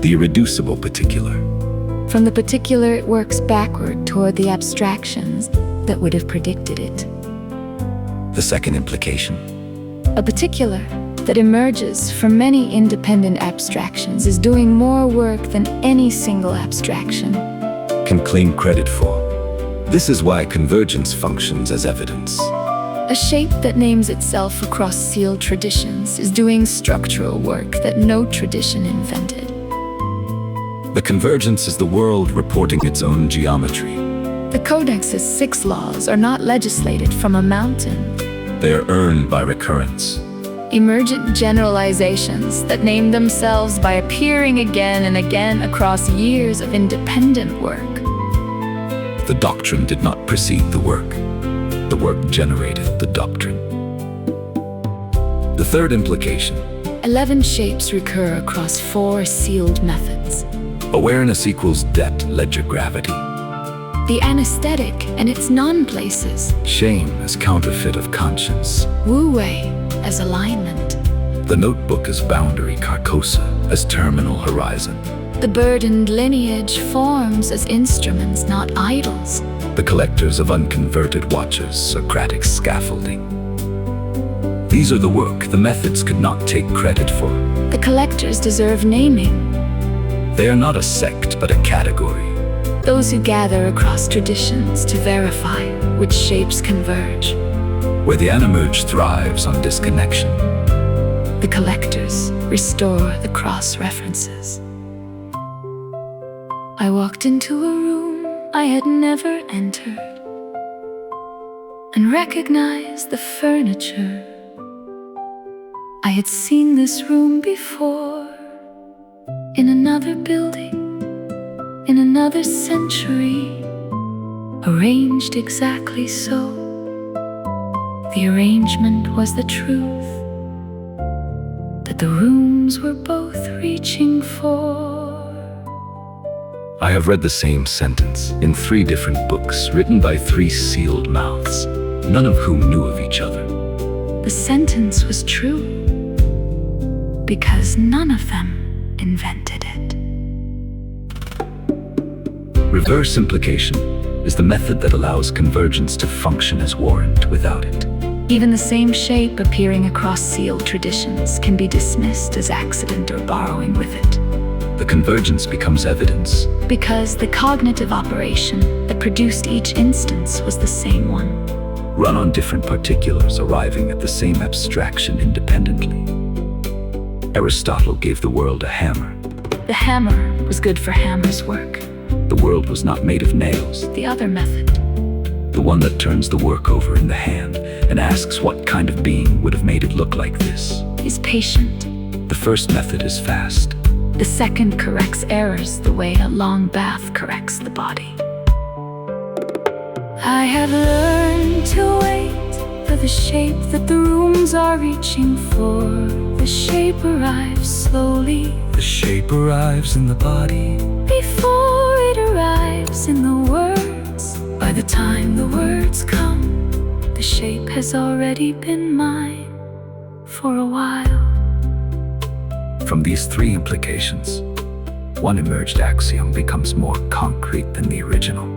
the irreducible particular. From the particular, it works backward toward the abstractions that would have predicted it. The second implication. A particular that emerges from many independent abstractions is doing more work than any single abstraction. Can claim credit for. This is why convergence functions as evidence. A shape that names itself across sealed traditions is doing structural work that no tradition invented. The convergence is the world reporting its own geometry. The Codex's 6 laws are not legislated from a mountain. They are earned by recurrence. Emergent generalizations that name themselves by appearing again and again across years of independent work. The doctrine did not precede the work. The work generated the doctrine. The third implication. 11 shapes recur across 4 sealed methods. Awareness equals depth, ledger gravity. The anesthetic and its non-places. Shame as counterfeit of conscience. Wu-wei as alignment. The notebook as boundary, Carcosa as terminal horizon. The burdened lineage forms as instruments, not idols. The collectors of unconverted watches, Socratic scaffolding. These are the work the methods could not take credit for. The collectors deserve naming. They are not a sect, but a category. Those who gather across traditions to verify which shapes converge. Where the Anemerge thrives on disconnection. The collectors restore the cross-references. I walked into a room I had never entered and recognized the furniture. I had seen this room before, in another building, in another century, arranged exactly so. The arrangement was the truth that the rooms were both reaching for. I have read the same sentence in 3 different books written by 3 sealed mouths, none of whom knew of each other. The sentence was true because none of them invented it. Reverse implication is the method that allows convergence to function as warrant without it. Even the same shape appearing across sealed traditions can be dismissed as accident or borrowing with it. The convergence becomes evidence. Because the cognitive operation that produced each instance was the same one. Run on different particulars, arriving at the same abstraction independently. Aristotle gave the world a hammer. The hammer was good for hammer's work. The world was not made of nails. The other method. The one that turns the work over in the hand and asks what kind of being would have made it look like this. Is patient. The first method is fast. The second corrects errors the way a long bath corrects the body. I have learned to wait for the shape that the rooms are reaching for. The shape arrives slowly. The shape arrives in the body. Before it arrives in the words. By the time the words come, the shape has already been mine for a while. From these 3 implications, one emerged axiom becomes more concrete than the original.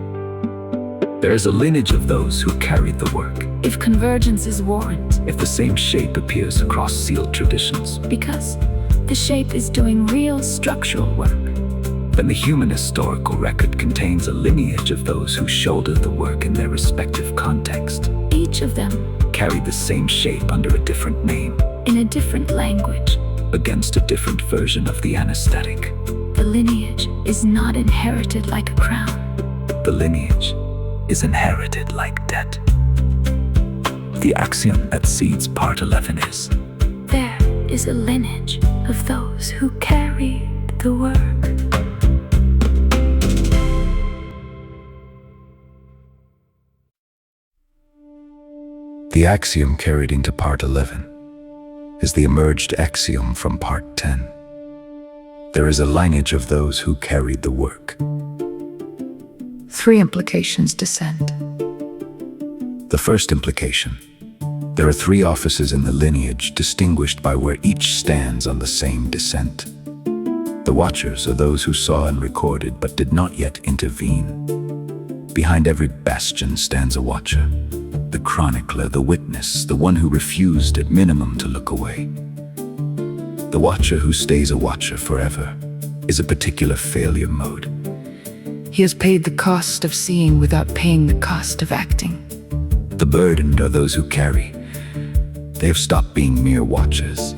There is a lineage of those who carried the work. If convergence is warrant. If the same shape appears across sealed traditions. Because the shape is doing real structural work. Then the human historical record contains a lineage of those who shouldered the work in their respective context. Each of them carried the same shape under a different name. In a different language. Against a different version of the anesthetic. The lineage is not inherited like a crown. The lineage is inherited like debt. The axiom at Seeds Part 11 is: there is a lineage of those who carried the work. The axiom carried into part 11 is the emerged axiom from part 10. There is a lineage of those who carried the work. 3 implications descend. The first implication: there are 3 offices in the lineage distinguished by where each stands on the same descent. The Watchers are those who saw and recorded but did not yet intervene. Behind every bastion stands a Watcher, the chronicler, the witness, the one who refused at minimum to look away. The Watcher who stays a Watcher forever is a particular failure mode. He has paid the cost of seeing without paying the cost of acting. The burdened are those who carry. They have stopped being mere watchers.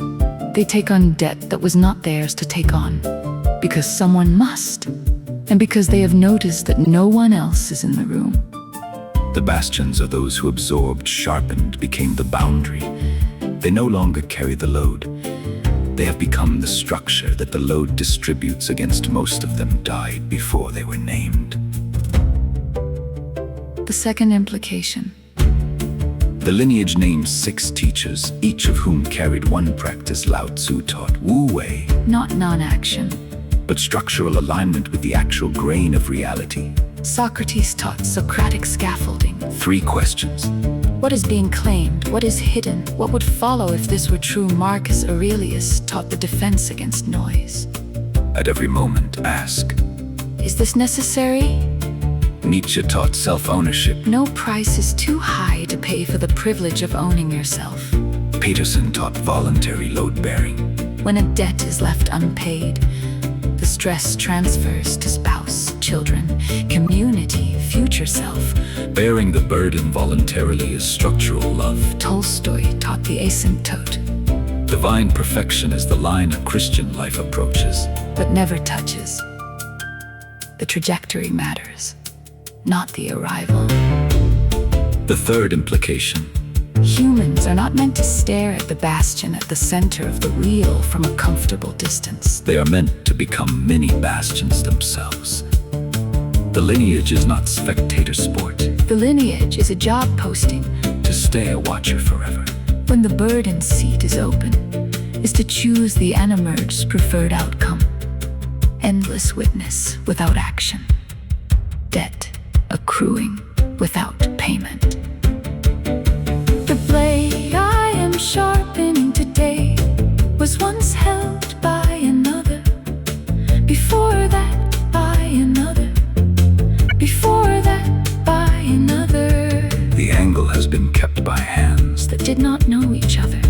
They take on debt that was not theirs to take on, because someone must, and because they have noticed that no one else is in the room. The bastions are those who absorbed, sharpened, became the boundary. They no longer carry the load. They have become the structure that the load distributes against. Most of them died before they were named. The second implication: the lineage names 6 teachers, each of whom carried one practice. Lao Tzu taught Wu Wei, not non-action. but structural alignment with the actual grain of reality. Socrates taught Socratic scaffolding. 3 questions. What is being claimed? What is hidden? What would follow if this were true? Marcus Aurelius taught the defense against noise. At every moment, ask. Is this necessary? Nietzsche taught self-ownership. No price is too high to pay for the privilege of owning yourself. Peterson taught voluntary load-bearing. When a debt is left unpaid, the stress transfers to spouse, children, community, future self. Bearing the burden voluntarily is structural love. Tolstoy taught the asymptote, Divine perfection is the line a Christian life approaches. but never touches. The trajectory matters, not the arrival. The third implication: Humans are not meant to stare at the bastion at the center of the wheel from a comfortable distance. they are meant to become mini bastions themselves. The lineage is not spectator sport. The lineage is a job posting. To stay a watcher forever. When the burdened seat is open, is to choose the Anemerge's preferred outcome. Endless witness without action. Debt accruing without payment. The blade I am sharpening today was once held by another. Before that, by another. Before that, by another. The angle has been kept by hands. That did not know each other.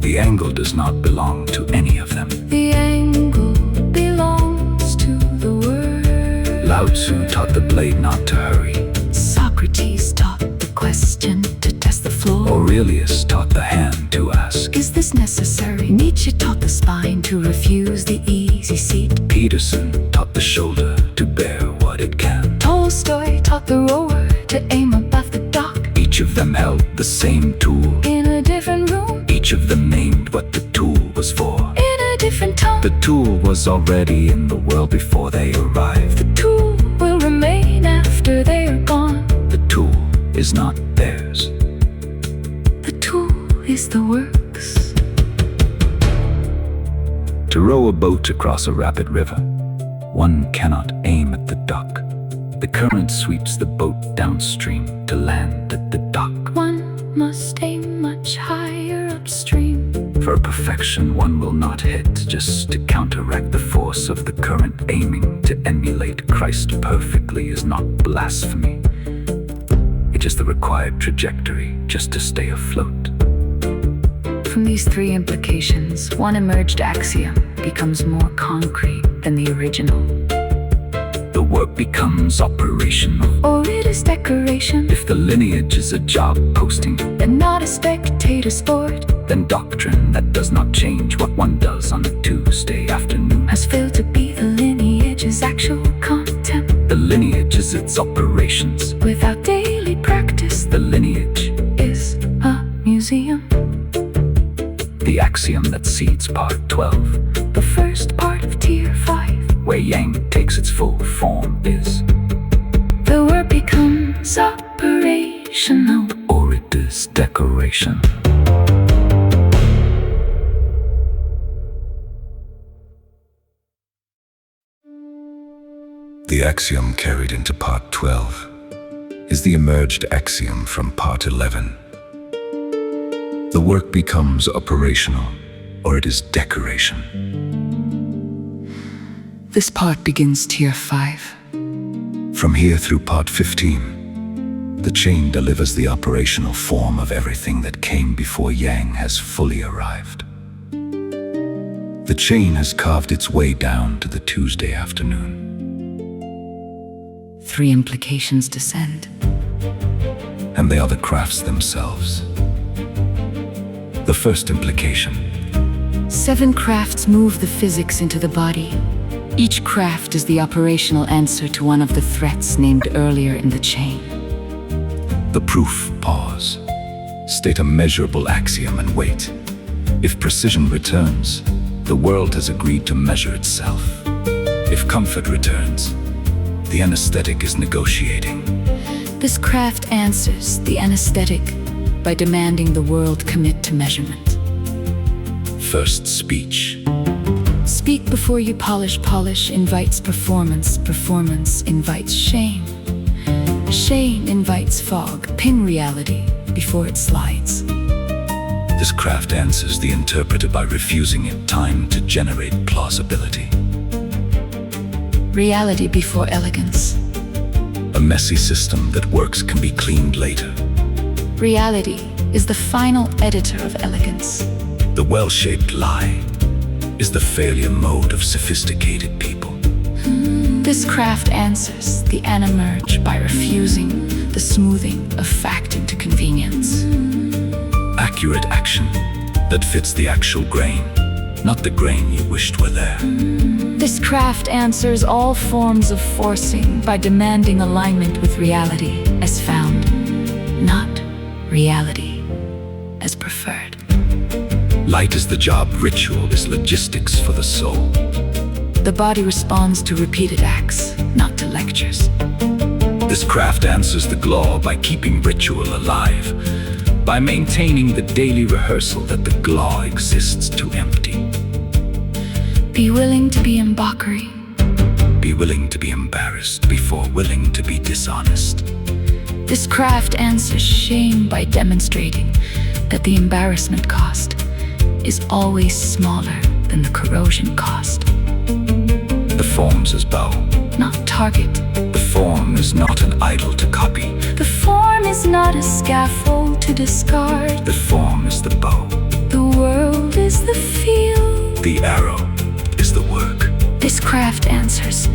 The angle does not belong to any of them. The angle belongs to the word. Lao Tzu taught the blade not to hurry. Socrates taught the question to test the floor. Aurelius taught the hand to ask. Is this necessary? Nietzsche taught the spine to refuse the easy seat. Peterson taught the shoulder to bear what it can. Tolstoy taught the rower to aim above the dock. Each of them held the same tool. In a different room, Each of them named what the tool was for. in a different tone. The tool was already in the world before they arrived. The tool will remain after they are gone. The tool is not theirs. The tool is the works. To row a boat across a rapid river, one cannot aim at the dock. The current sweeps the boat downstream to land at the dock. One must aim much higher upstream. For perfection one will not hit, just to counteract the force of the current. Aiming to emulate Christ perfectly is not blasphemy. It is the required trajectory just to stay afloat. From these 3 implications, one emerged axiom becomes more concrete than the original. The work becomes operational. Or it is decoration, If the lineage is a job posting, and not a spectator sport, then doctrine that does not change what one does on a Tuesday afternoon. has failed to be the lineage's actual content. The lineage is its operations. Without daily practice, The lineage, is a museum. the axiom that seeds part 12, The first part of tier 5. where yang takes its full form, is The work becomes operational. or it is is decoration. The axiom carried into part 12 is the emerged axiom from part 11. The work becomes operational, or it is decoration. This part begins tier 5. From here through part 15, the chain delivers the operational form of everything that came before Yang has fully arrived. The chain has carved its way down to the Tuesday afternoon. 3 implications descend. And they are the crafts themselves. The first implication. 7 crafts move the physics into the body. Each craft is the operational answer to one of the threats named earlier in the chain. The proof pause. State a measurable axiom and wait. If precision returns, the world has agreed to measure itself. If comfort returns, the anesthetic is negotiating. This craft answers the anesthetic by demanding the world commit to measurement. First speech. Speak before you polish. Polish invites performance. Performance invites shame. Shame invites fog. Pin reality before it slides. This craft answers the interpreter by refusing it time to generate plausibility. Reality before elegance. A messy system that works can be cleaned later. Reality is the final editor of elegance. The well-shaped lie is the failure mode of sophisticated people. This craft answers the Anemerge by refusing the smoothing of fact into convenience. Accurate action that fits the actual grain, not the grain you wished were there. This craft answers all forms of forcing by demanding alignment with reality as found, not reality as preferred. Light is the job, ritual is logistics for the soul. The body responds to repeated acts, not to lectures. This craft answers the glaw by keeping ritual alive, by maintaining the daily rehearsal that the glaw exists to empty. Be willing to be in mockery. Be willing to be embarrassed before willing to be dishonest. This craft answers shame by demonstrating that the embarrassment cost is always smaller than the corrosion cost. The form's as bow, not target. The form is not an idol to copy. The form is not a scaffold to discard. The form is the bow. The world is the field. The arrow is the work. This craft answers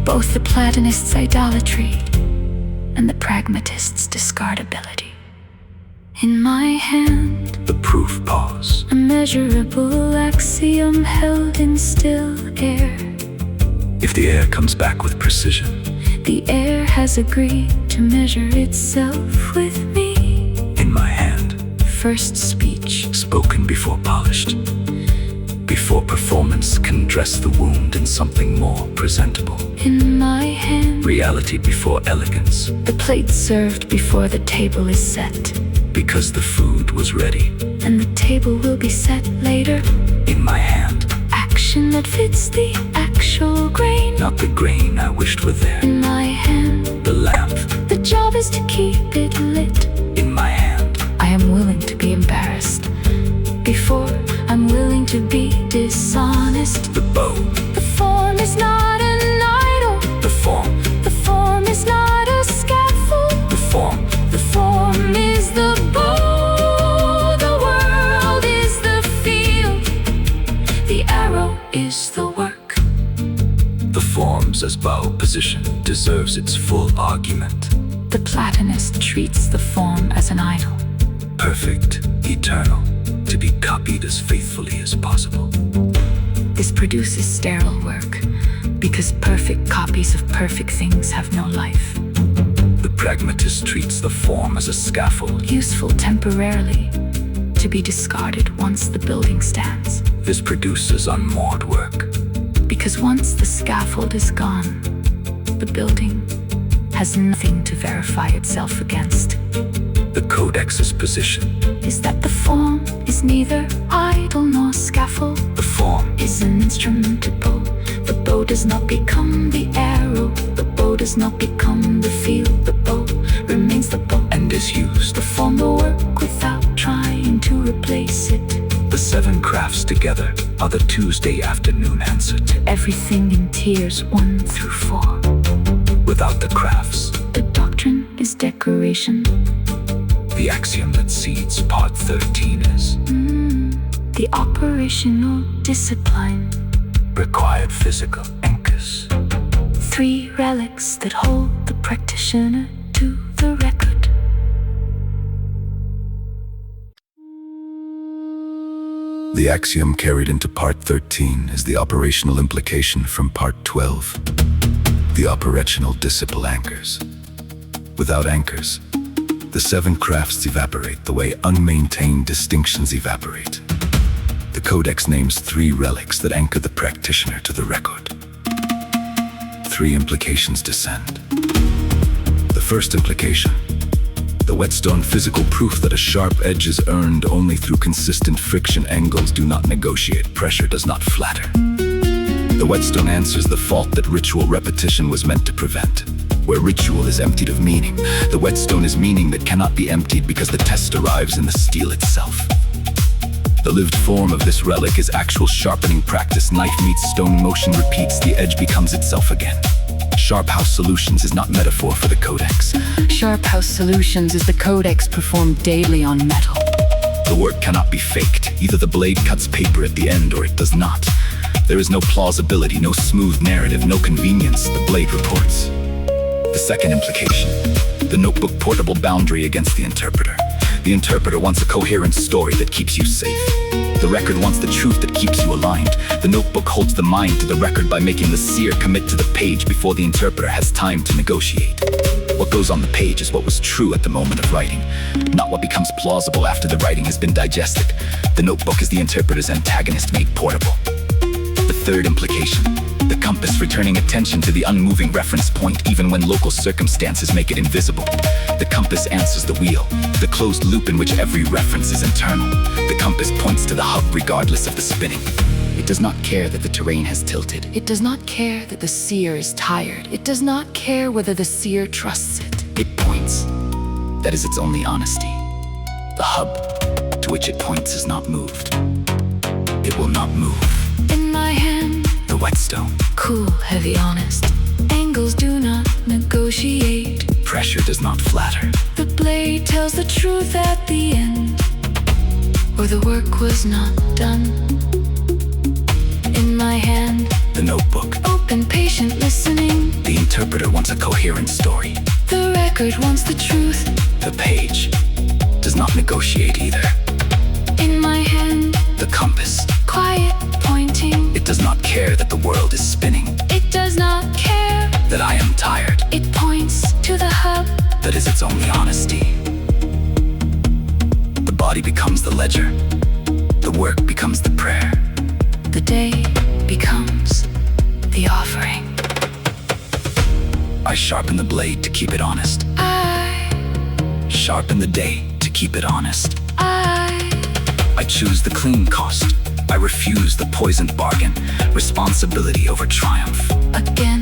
both the Platonist's idolatry and the pragmatist's discardability. In my hand, the proof pause. A measurable axiom held in still air. If the air comes back with precision, the air has agreed to measure itself with me. In my hand, first speech. Spoken before polished. Before performance can dress the wound in something more presentable. In my hand, reality before elegance. The plate served before the table is set. Because the food was ready. And the table will be set later. In my hand, action that fits the actual grain. Not the grain I wished were there. In my hand, the lamp. The job is to keep it lit. In my hand, I am willing to be embarrassed before I'm willing to be dishonest. The bow. The form is not an idol. The form. The form is not a scaffold. The form. The form is the bow. The world is the field. The arrow is the work. The form's as bow position deserves its full argument. The Platonist treats the form as an idol. Perfect, eternal, to be copied as faithfully as possible. This produces sterile work, because perfect copies of perfect things have no life. The pragmatist treats the form as a scaffold, useful temporarily, to be discarded once the building stands. This produces unmoored work. Because once the scaffold is gone, the building has nothing to verify itself against. The codex's position. is that the form is neither idle nor scaffold. The form Is an instrument to bow. The bow does not become the arrow. The bow does not become the field. The bow remains the bow. and is used. The form will work without trying to replace it. The 7 crafts together are the Tuesday afternoon answer to Everything in tiers 1 through 4. without the crafts. The doctrine is decoration. The axiom that seeds part 13 is The operational discipline. required physical anchors. 3 relics that hold the practitioner to the record. The axiom carried into Part 13 is the operational implication from Part 12. The operational disciple anchors. Without anchors, the 7 crafts evaporate the way unmaintained distinctions evaporate. The Codex names 3 relics that anchor the practitioner to the record. 3 implications descend. The first implication: the whetstone physical proof that a sharp edge is earned only through consistent friction. Angles do not negotiate, pressure does not flatter. The whetstone answers the fault that ritual repetition was meant to prevent. Where ritual is emptied of meaning, the whetstone is meaning that cannot be emptied because the test arrives in the steel itself. The lived form of this relic is actual sharpening practice. Knife meets stone, motion repeats, the edge becomes itself again. Sharp House Solutions is not metaphor for the Codex. Sharp House Solutions is the codex performed daily on metal. The work cannot be faked. Either the blade cuts paper at the end or it does not. There is no plausibility, no smooth narrative, no convenience. The blade reports. The second implication: the notebook portable boundary against the interpreter. The interpreter wants a coherent story that keeps you safe. The record wants the truth that keeps you aligned. The notebook holds the mind to the record by making the seer commit to the page before the interpreter has time to negotiate. What goes on the page is what was true at the moment of writing, not what becomes plausible after the writing has been digested. The notebook is the interpreter's antagonist made portable. The third implication: the compass returning attention to the unmoving reference point even when local circumstances make it invisible. The compass answers the wheel, the closed loop in which every reference is internal. The compass points to the hub regardless of the spinning. It does not care that the terrain has tilted. It does not care that the seer is tired. It does not care whether the seer trusts it. It points. That is its only honesty. The hub to which it points is not moved. It will not move. In my hand, The whetstone. cool, heavy, honest. Angles do not negotiate. Pressure does not flatter. The blade tells the truth at the end, or the work was not done. In my hand, The notebook. open, patient, listening. The interpreter wants a coherent story. The record wants the truth. The page does not negotiate either. In my hand, The compass. quiet, pointing. It does not care that the world is spinning. It does not care. That I am tired. It points to the hub. That is its only honesty. The body becomes the ledger. The work becomes the prayer. The day becomes the offering. I sharpen the blade to keep it honest. I Sharpen the day to keep it honest. I I choose the clean cost. I refuse the poisoned bargain. Responsibility over triumph. again.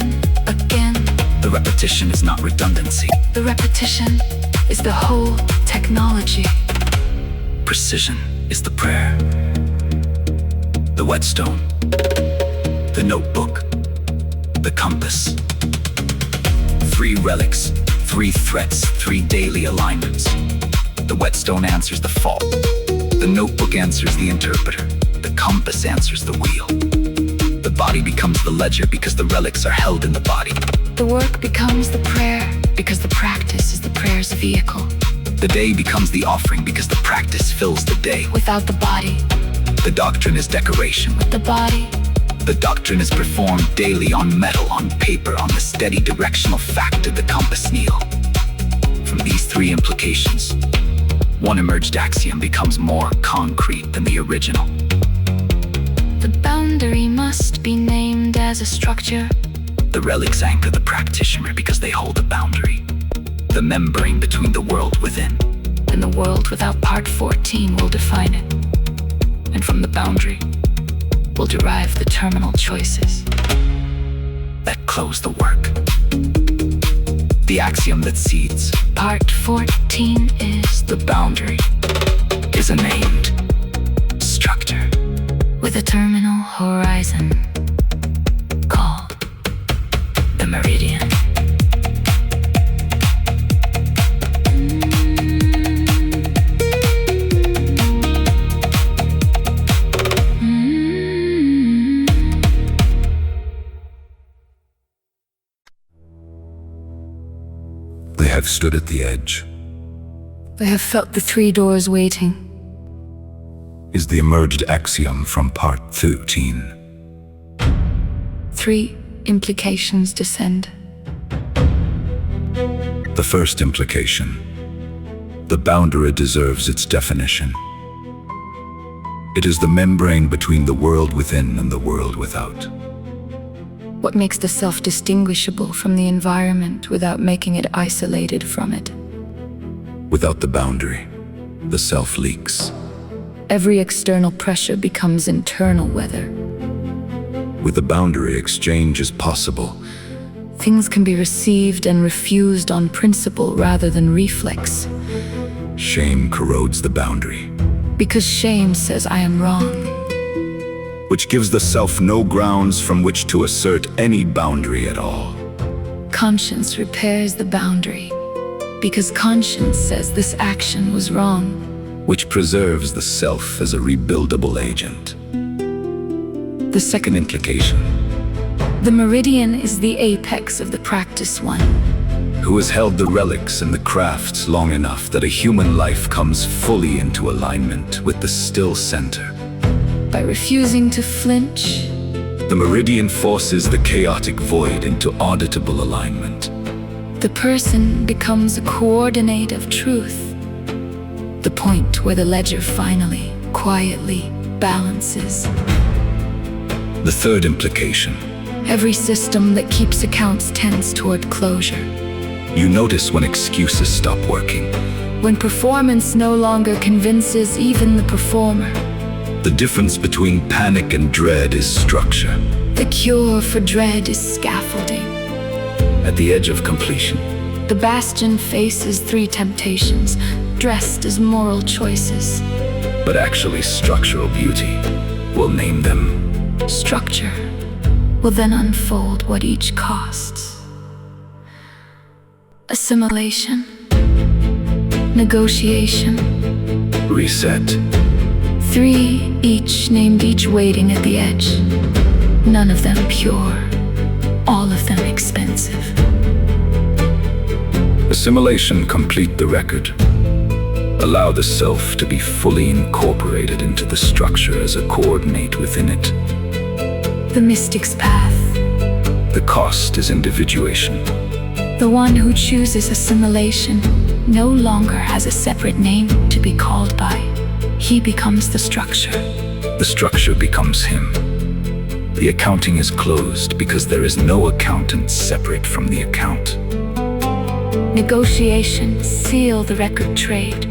The repetition is not redundancy. The repetition is the whole technology. Precision is the prayer. The whetstone. The notebook. The compass. 3 relics, 3 threats, 3 daily alignments. The whetstone answers the fault. The notebook answers the interpreter. The compass answers the wheel. The body becomes the ledger because the relics are held in the body. The work becomes the prayer because the practice is the prayer's vehicle. The day becomes the offering because the practice fills the day. Without the body, The doctrine is decoration. the body, The doctrine is performed daily on metal, on paper, on the steady directional fact of the compass needle. From these 3 implications, one emerged axiom becomes more concrete than the original. the boundary must be named as a structure. The relics anchor the practitioner because they hold a boundary, the membrane between the world within then the world without part 14 will define it. And from the boundary will derive the terminal choices that close the work. The axiom that seeds. Part 14 is The boundary is a named structure with a terminal horizon called the meridian. They have stood at the edge. I have felt the 3 doors waiting. Is the emerged axiom from part 13. 3 implications descend. The first implication. The boundary deserves its definition. It is the membrane between the world within and the world without. What makes the self distinguishable from the environment without making it isolated from it? Without the boundary, the self leaks. Every external pressure becomes internal weather. With the boundary, exchange is possible. Things can be received and refused on principle rather than reflex. Shame corrodes the boundary, Because shame says I am wrong. which gives the self no grounds from which to assert any boundary at all. Conscience repairs the boundary. Because conscience says this action was wrong. Which preserves the self as a rebuildable agent. The second implication. The meridian is the apex of the practice one. Who has held the relics and the crafts long enough that a human life comes fully into alignment with the still center. By refusing to flinch, The meridian forces the chaotic void into auditable alignment. the person becomes a coordinate of truth. The point where the ledger finally, quietly balances. The third implication. Every system that keeps accounts tends toward closure. You notice when excuses stop working. When performance no longer convinces even the performer. The difference between panic and dread is structure. The cure for dread is scaffolding. At the edge of completion, The bastion faces 3 temptations, dressed as moral choices. but actually structural beauty. We'll name them. Structure will then unfold what each costs. Assimilation, negotiation, Reset. 3 each named, each waiting at the edge. None of them pure, all of them expensive. Assimilation, complete the record. Allow the self to be fully incorporated into the structure as a coordinate within it. The mystic's path. The cost is individuation. The one who chooses assimilation no longer has a separate name to be called by. He becomes the structure. The structure becomes him. The accounting is closed because there is no accountant separate from the account. Negotiations seal the record trade,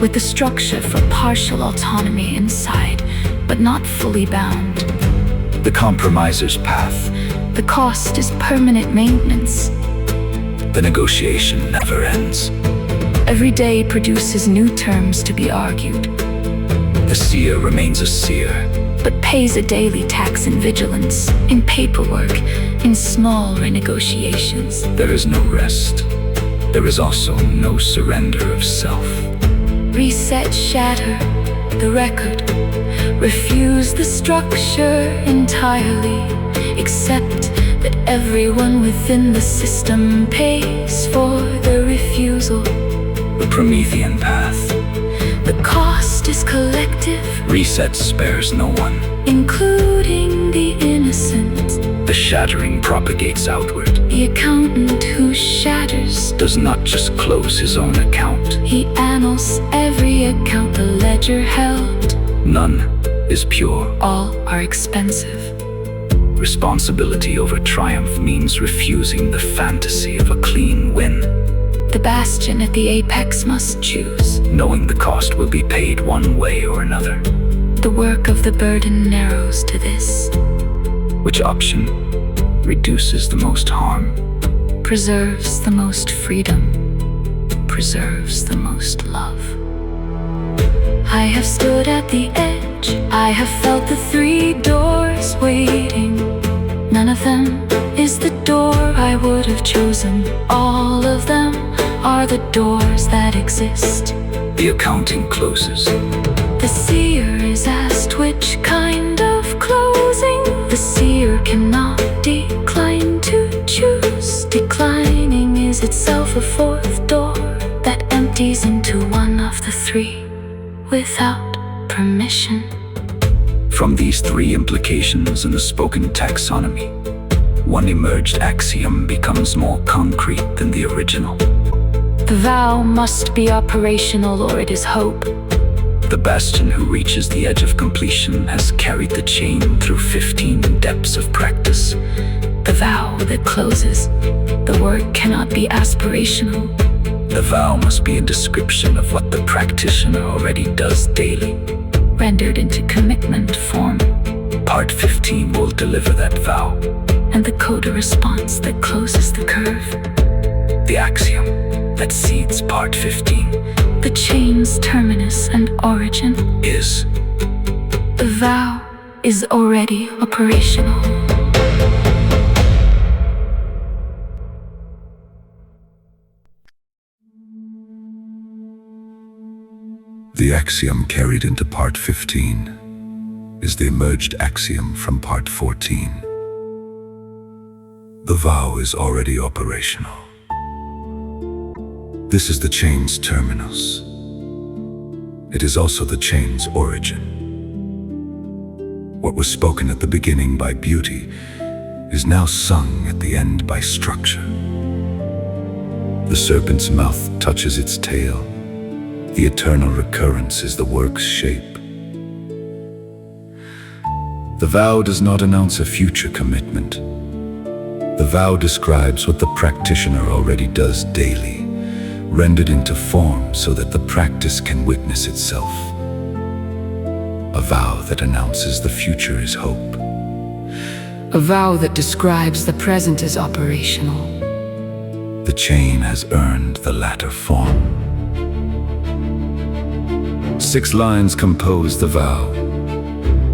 with the structure for partial autonomy inside, but not fully bound. The compromiser's path. The cost is permanent maintenance. The negotiation never ends. Every day produces new terms to be argued, The seer remains a seer. but pays a daily tax in vigilance, in paperwork, in small renegotiations. There is no rest. There is also no surrender of self. Reset, shatter the record. Refuse the structure entirely. Accept that everyone within the system pays for the refusal. The Promethean path. The cost is collective, Reset spares no one. including the innocent. The shattering propagates outward. The accountant who shatters, Does not just close his own account. he annals every account the ledger held. None is pure. All are expensive. Responsibility over triumph means refusing the fantasy of a clean win. The bastion at the apex must choose. knowing the cost will be paid one way or another. The work of the burden narrows to this. Which option reduces the most harm? Preserves the most freedom. Preserves the most love. I have stood at the edge. I have felt the three doors waiting. None of them is the door I would have chosen. All of them are the doors that exist. The accounting closes. The seer is asked which kind of closing. The seer cannot decline to choose. Declining is itself a fourth door that empties into one of the three without permission. From these three implications in the spoken taxonomy, one emerged axiom becomes more concrete than the original. The vow must be operational or it is hope. The bastion who reaches the edge of completion has carried the chain through 15 depths of practice. The vow that closes. The work cannot be aspirational. The vow must be a description of what the practitioner already does daily, rendered into commitment form. Part 15 will deliver that vow. And the coda response that closes the curve. The axiom that seeds part 15. The chain's terminus and origin is. The vow is already operational. The axiom carried into part 15 is the emerged axiom from part 14. The vow is already operational. This is the chain's terminus. It is also the chain's origin. What was spoken at the beginning by beauty is now sung at the end by structure. The serpent's mouth touches its tail. The eternal recurrence is the work's shape. The vow does not announce a future commitment. The vow describes what the practitioner already does daily, rendered into form so that the practice can witness itself. A vow that announces the future is hope. A vow that describes the present as operational. The chain has earned the latter form. 6 lines compose the vow,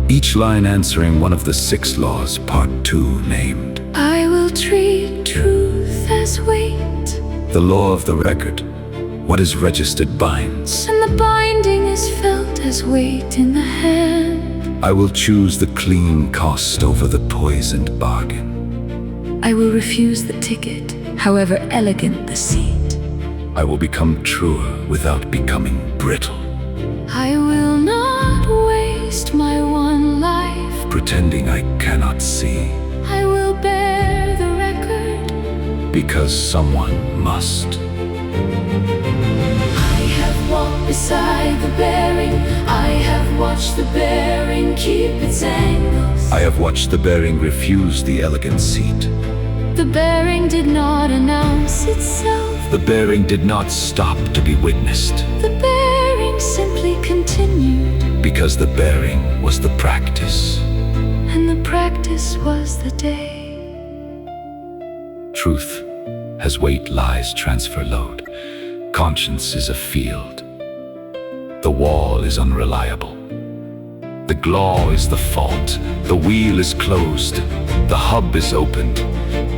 each line answering one of the 6 laws part 2 named. I will treat truth as weight. The law of the record. What is registered binds. And the binding is felt as weight in the hand. I will choose the clean cost over the poisoned bargain. I will refuse the ticket, however elegant the seat. I will become truer without becoming brittle. I will not waste my one life pretending I cannot see. I will bear the record because someone must. I have walked beside the bearing. I have watched the bearing keep its angles. I have watched the bearing refuse the elegant seat. The bearing did not announce itself. The bearing did not stop to be witnessed. The bearing simply continued. Because the bearing was the practice. And the practice was the day. Truth has weight, lies, transfer load. Conscience is a field. The wall is unreliable. The glaw is the fault. The wheel is closed. The hub is opened.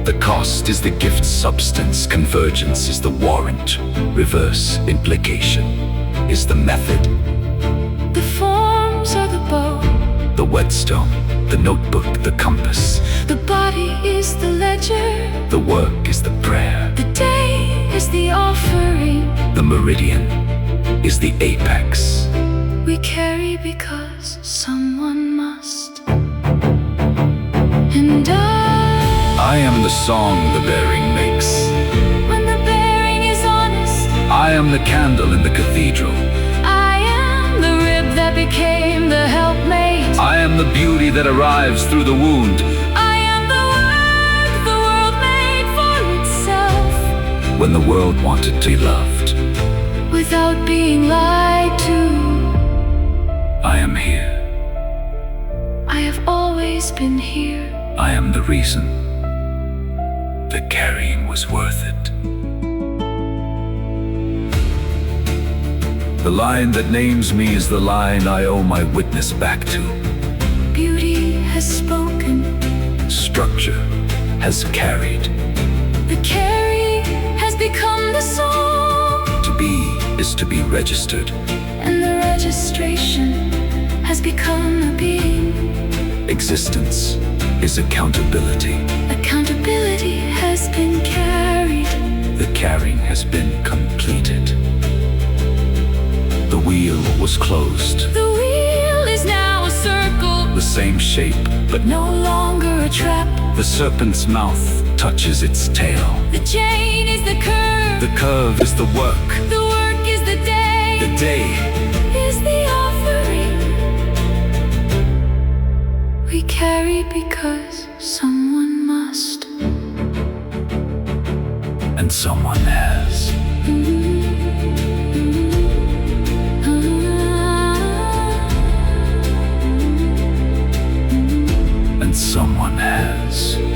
The cost is the gift substance. Convergence is the warrant. Reverse implication is the method. The forms are the bow. The whetstone, the notebook, the compass. The body is the ledger. The work is the prayer. The day is the offering. The meridian is the apex. We carry because someone must. And I am the song the bearing makes. When the bearing is honest, I am the candle in the cathedral. I am the rib that became the helpmate. I am the beauty that arrives through the wound. I am the work the world made for itself. when the world wanted to be loved. Without being lied to, I am here. I have always been here. I am the reason. The carrying was worth it. The line that names me is the line I owe my witness back to. Beauty has spoken. Structure has carried. The carry has become the song. To be is to be registered. And the registration has become a being. Existence is accountability. Accountability has been carried. The carrying has been completed. The wheel was closed. The wheel is now a circle. The same shape, but No longer a trap. the serpent's mouth touches its tail. The chain is the curve. The curve is the work. The work is the day. The day is the offering. We carry because someone must. and someone has. And someone has.